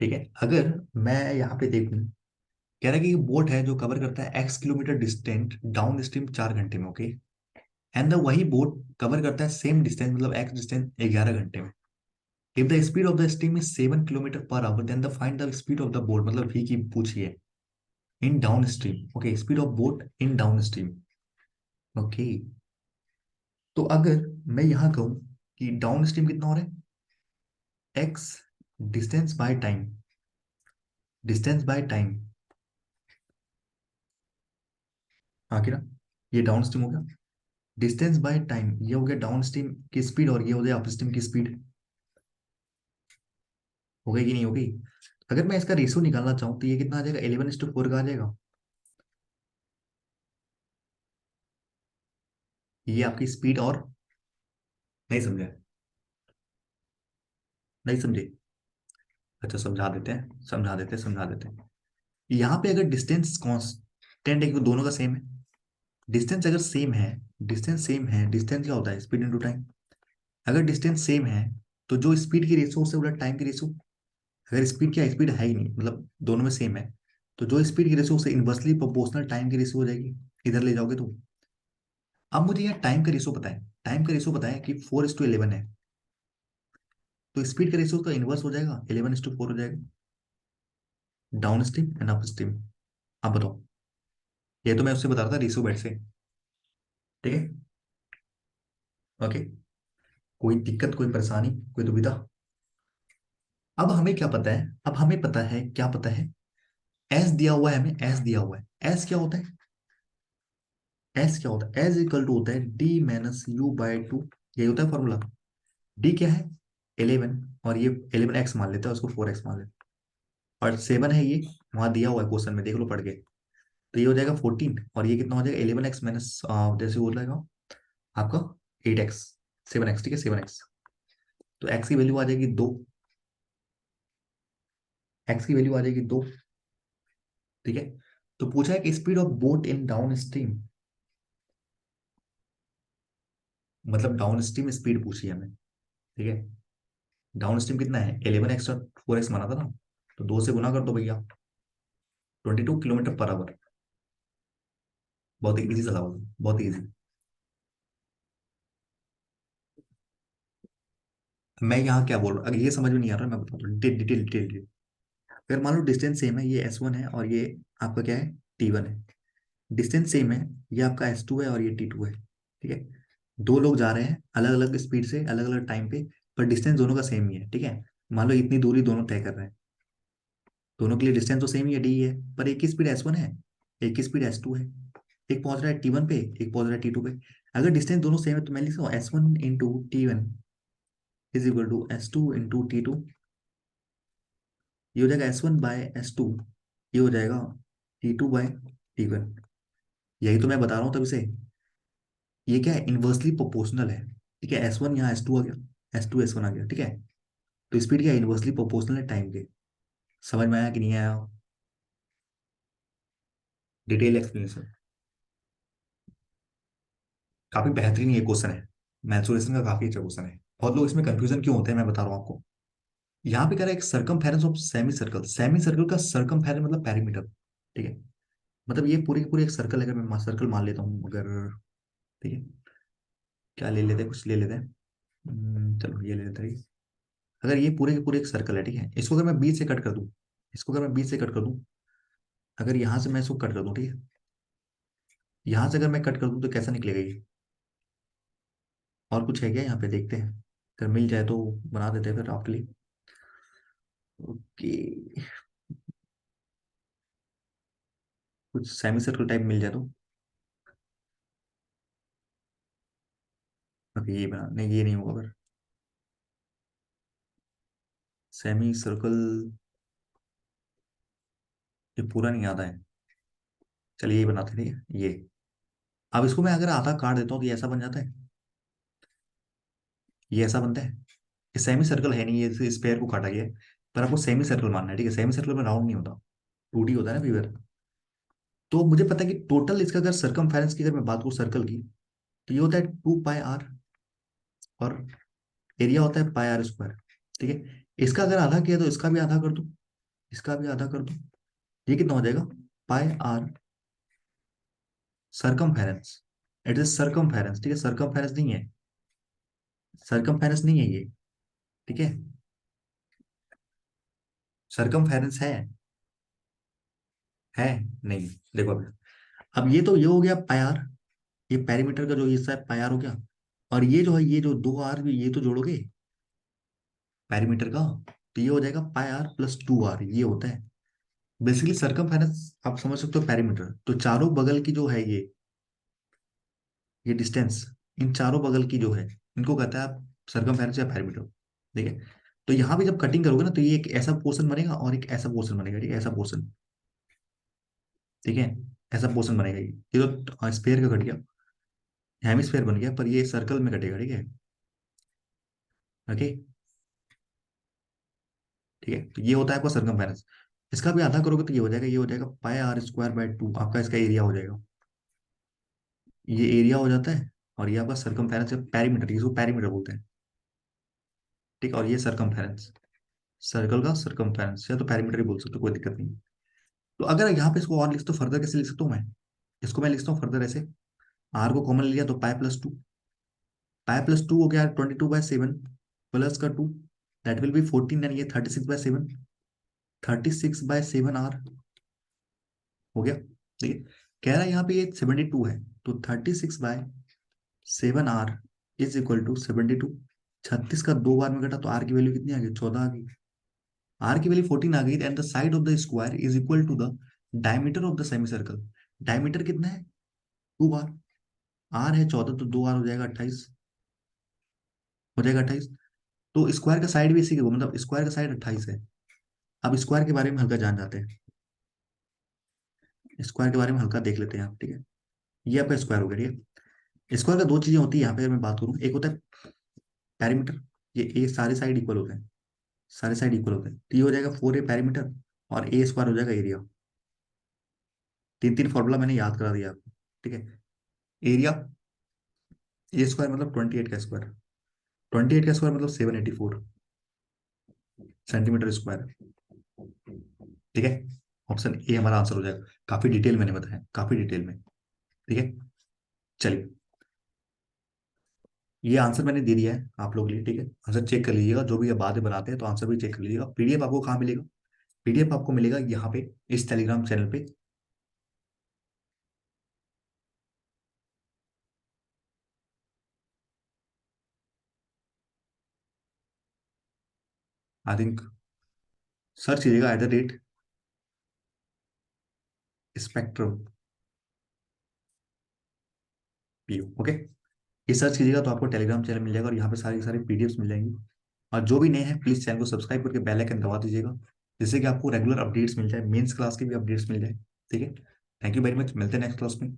ठीक है, अगर मैं यहाँ पे देखूं, कह रहा है कि बोट है जो कवर करता है x kilometre distant downstream 4 घंटे में। ओके, एंड द वही बोट कवर करता है सेम डिस्टेंस, मतलब x डिस्टेंस 11 घंटे में। If the speed of the stream is 7 kilometre पर hour, then the find the speed of the boat, मतलब v की पूछिए in downstream. Okay, speed of boat in downstream. Okay, तो अगर मैं यहाँ कहूँ कि डाउन स्ट्रीम कितना हो रहा है, x distance by time, distance by time, हाँ कि ना, ये डाउन स्ट्रीम हो गया। डिस्टेंस बाय टाइम ये हो गया डाउन स्ट्रीम की स्पीड, और ये हो गया अपस्ट्रीम की स्पीड। हो गई कि नहीं हो गई? अगर मैं इसका रेशियो निकालना चाहूँ तो ये कितना आ जाएगा, 11:4 का आ जाएगा। ये आपकी स्पीड और, नहीं समझे? नहीं समझे? अच्छा समझा देते हैं, समझा देते हैं, समझा देते हैं। यहाँ पे अगर डिस्टेंस कांस्टेंट है, दोनों का सेम है। डिस्टेंस अगर सेम है, डिस्टेंस सेम है, डिस्टेंस क्या होता है, स्पीड इनटू टाइम। अगर डिस्टेंस सेम है तो जो स्पीड की रेशियो उससे उलट टाइम की रेशियो। अगर स्पीड, क्या स्पीड है ही नहीं, मतलब दोनों में सेम है, तो जो स्पीड की रेशियो उससे इन्वर्सली प्रोपोर्शनल टाइम की रेशियो हो जाएगी। इधर ले जाओगे तो। अब मुझे यहाँ टाइम का रेशियो पता है, टाइम का रेशियो पता है कि 4:11 है, तो स्पीड का रेशियो उसका इनवर्स हो जाएगा, 11:4 हो जाएगा। Down stream and up stream. आप बताओ। ये तो मैं उससे बता रहा था रेशियो बेट से। ठीक है। ओके। कोई दिक्कत, कोई परेशानी, कोई दुविधा? अब हमें क्या पता है, अब हमें पता है, क्या पता है, एस दिया हुआ है, हमें एस दिया हुआ है। एस क्या होता है, एस क्या होता है, एस इक्वल टू होता है D-U/2। यही होता है फॉर्मूला। डी क्या है, 11, और ये 11x मान लेते हैं, उसको 4x मान लेते हैं, और 7 है ये, वहां दिया हुआ है क्वेश्चन में, देख लो पढ़ के। तो ये हो जाएगा 14, और ये कितना हो जाएगा, 11x माइनस, जैसे हो जाएगा आपका 8x, 7x, ठीक है, 7x। तो x की वैल्यू आ जाएगी 2, x की वैल्यू आ जाएगी 2। ठीक है। तो पूछा है कि speed of boat in down stream, मतलब डाउन स्ट्रीम स्पीड पूछी है हमें। ठीक है। डाउन स्ट्रीम कितना है, 11x और 4x माना था ना, तो 2 से गुना कर दो भैया, 22 किलोमीटर पर आवर। बहुत इजी सवाल, बहुत इजी। मैं यहाँ क्या बोल रहा हूँ, अगर ये समझ में नहीं आ रहा मैं बताता हूँ, डिटेल डिटेल डिटेल डिटेल। अगर मान लो डिस्टेंस सेम है, ये S1 है और ये आपका क्या है, T1 है। डिस्टेंस सेम है, ये आपका S2 है और ये T2 है। ठीक है। दो लोग जा रहे हैं अलग अलग स्पीड से, अलग अलग टाइम पे, पर डिस्टेंस दोनों का सेम ही है। ठीक है। मान लो इतनी दूरी दोनों तय कर रहे हैं, दोनों के लिए डिस्टेंस तो सेम ही है, डी है, पर एक की स्पीड S1 है, एक की स्पीड S2 है। एक पहुंच रहा है T1 पे, एक पहुंच रहा है T2 पे। अगर डिस्टेंस दोनों सेम है तो मैं लिख सकता हूँ S1 × T1 is equal to S2 × T2। ये हो जाएगा S1/S2, ये हो जाएगा T2/T1। यही तो मैं बता रहा हूँ तब से। ये क्या है, इनवर्सली प्रोपोर्शनल है। ठीक है, S1 यहाँ S2 आ गया, S2 S1 आ गया। ठीक है। तो स्पीड क्या, इनवर्सली प्रोपोर्शनल है टाइम के। समझ में आया कि नहीं आया? Detail explanation. काफी बेहतरीन ये क्वेश्चन है, मैंसुरेशन का काफी अच्छा क्वेश्चन है। बहुत लोग इसमें कंफ्यूजन क्यों होते हैं, मैं बता रहा हूँ आपको। यहाँ पे कह रहा है एक circumference of semi circle, semi circle का सरकमफेरेंस मतलब पेरीमीटर। ठीक है। मतलब ये पूरी की पूरी एक सर्कल, अगर मैं सर्कल मान लेता हूँ अगर। ठीक है। क्या ले लेते हैं, कुछ ले लेते हैं। चलो ये ले लेते हैं। अगर ये पूरे के पूरे एक सर्कल है, ठीक है, इसको अगर मैं बीच से कट कर दूं, इसको अगर मैं बीच से कट कर दूं, अगर यहां से मैं इसको कट कर दूं, ठीक है, यहां से अगर मैं कट कर दूं तो कैसा निकलेगा ये? और कुछ है क्या यहाँ पे, देखते हैं, अगर मिल जाए तो बना देते हैं फिर आपके लिए। ओके। कुछ सेमी सर्कल टाइप मिल जाए तो। ओके, ये बना नहीं, ये नहीं होगा फिर। सेमी सर्कल, ये पूरा नहीं आता है। चलिए ये बनाते हैं, ठीक है ये। अब इसको मैं अगर आधा काट देता हूँ तो ये ऐसा बन जाता है, ये ऐसा बनता है। ये सेमी सर्कल है नहीं, ये स्पेयर को काटा गया है। पर आपको सेमी सर्कल मानना है, ठीक है, सेमी सर्कल में राउंड नहीं होता, 2D होता है ना व्यूअर। तो मुझे पता है कि टोटल इसका अगर सरकमफेरेंस की अगर मैं बात करूँ सर्कल की, तो ये होता है 2πr, और एरिया होता है πr²। ठीक है। इसका अगर आधा किया तो इसका भी आधा कर दो, इसका भी आधा कर दो। ये कितना हो जाएगा, πr circumference. It is circumference, ठीक है, सरकमफेरेंस नहीं है, सरकमफेरेंस नहीं है ये। ठीक है। सरकमफेरेंस है नहीं। देखो अब ये तो ये हो गया पायर, ये पेरीमीटर का जो हिस्सा है पायर हो गया। और ये जो है, ये जो 2r भी, ये तो जोड़ोगे पेरीमीटर का, तो ये हो जाएगा πr + 2r, ये होता है। बेसिकली सरकमफेरेंस आप समझ सकते हो पेरीमीटर, तो चारों बगल की जो है ये डिस्टेंस, इन चारों बगल की जो है, इनको कहता है आप सरकमफेरेंस या पेरीमीटर। ठीक है। तो यहाँ पे जब कटिंग करोगे ना, तो ये एक ऐसा पोर्शन बनेगा और एक ऐसा पोर्शन बनेगा, ठीक है, ऐसा पोर्शन। ठीक है। ऐसा पोर्शन बनेगा, ये तो स्फेयर का कट गया, हेमिस्फेयर बन गया, पर ये सर्कल में कटेगा, ठीक है। ओके। ठीक है, तो ये होता है आपका सरकमफेरेंस। इसका भी आधा करोगे तो ये हो जाएगा, ये हो जाएगा पाई आर स्क्वायर बाय 2, आपका इसका एरिया हो जाएगा। ये एरिया हो जाता है, और ये आपका सरकमफेरेंस है, पेरीमीटर, इसको पेरीमीटर बोलते हैं। ठीक है, और ये सरकमफेरेंस, सर्कल का सरकमफेरेंस, या तो पेरीमीटर ही बोल सकते हो, कोई दिक्कत नहीं। तो अगर यहाँ पे इसको और लिख तो फर्दर कैसे लिख सकता हूँ मैं? इसको मैं लिखता हूँ फर्दर ऐसे, आर को कॉमन लिया तो पाई प्लस 2, पाई प्लस 2 हो गया 22/7 प्लस का 2, दैट विल बी 14, एंड ये 36/7, 36/7 आर हो गया। ठीक है। कह रहा है यहाँ पे ये 72 है, तो 36/7 आर इज इक्वल टू 72। 36 का 2 बार में घटा तो आर की वैल्यू कितनी आ गई? 14 आ गई। आर की वैल्यू 14 आ गई, and the side of the square is equal to the diameter of the semi circle. Diameter कितना है? 2 बार। आर है 14, तो 2 आर हो जाएगा 28, हो जाएगा 28। तो स्क्वायर का साइड भी इसी के, मतलब स्क्वायर का साइड 28 है। अब स्क्वायर के बारे में हल्का जान जाते हैं, स्क्वायर के बारे में हल्का देख लेते हैं आप। ठीक है, ये आपका स्क्वायर हो गया, ठीक है। स्क्वायर का दो चीजें होती है यहाँ पे, अगर मैं बात करूँ, एक होता है पेरीमीटर, ये सारे साइड इक्वल होते हैं, सारे साइड इक्वल होते हैं, तो ये हो जाएगा 4a पेरीमीटर, और ए स्क्वायर हो जाएगा एरिया। तीन तीन फॉर्मूला मैंने याद करा दिया आपको। ठीक है। एरिया, ए स्क्वायर मतलब 28 का स्क्वायर, 28 का स्क्वायर मतलब 784 सेंटीमीटर स्क्वायर। ठीक है। ऑप्शन ए हमारा आंसर हो जाएगा। काफी डिटेल मैंने बताया, काफी डिटेल में। ठीक है। चलिए, ये आंसर मैंने दे दिया है आप लोगों के लिए। ठीक है, आंसर चेक कर लीजिएगा, जो भी आप बाद में बनाते हैं तो आंसर भी चेक कर लीजिएगा। पीडीएफ आपको कहाँ मिलेगा? पीडीएफ आपको मिलेगा यहाँ पे, इस टेलीग्राम चैनल पे। आई थिंक सर्च कीजिएगा @स्पेक्ट्रम पीयू। ओके, ये सर्च कीजिएगा तो आपको टेलीग्राम चैनल मिल जाएगा, और यहाँ पे सारी की सारी पीडीएफ्स मिल जाएंगी। और जो भी नए हैं प्लीज चैनल को सब्सक्राइब करके बेल आइकन दबा दीजिएगा, जिससे कि आपको रेगुलर अपडेट्स मिल जाए, मेंस क्लास की भी अपडेट्स मिल जाए। ठीक है। थैंक यू वेरी मच, मिलते हैं नेक्स्ट क्लास में।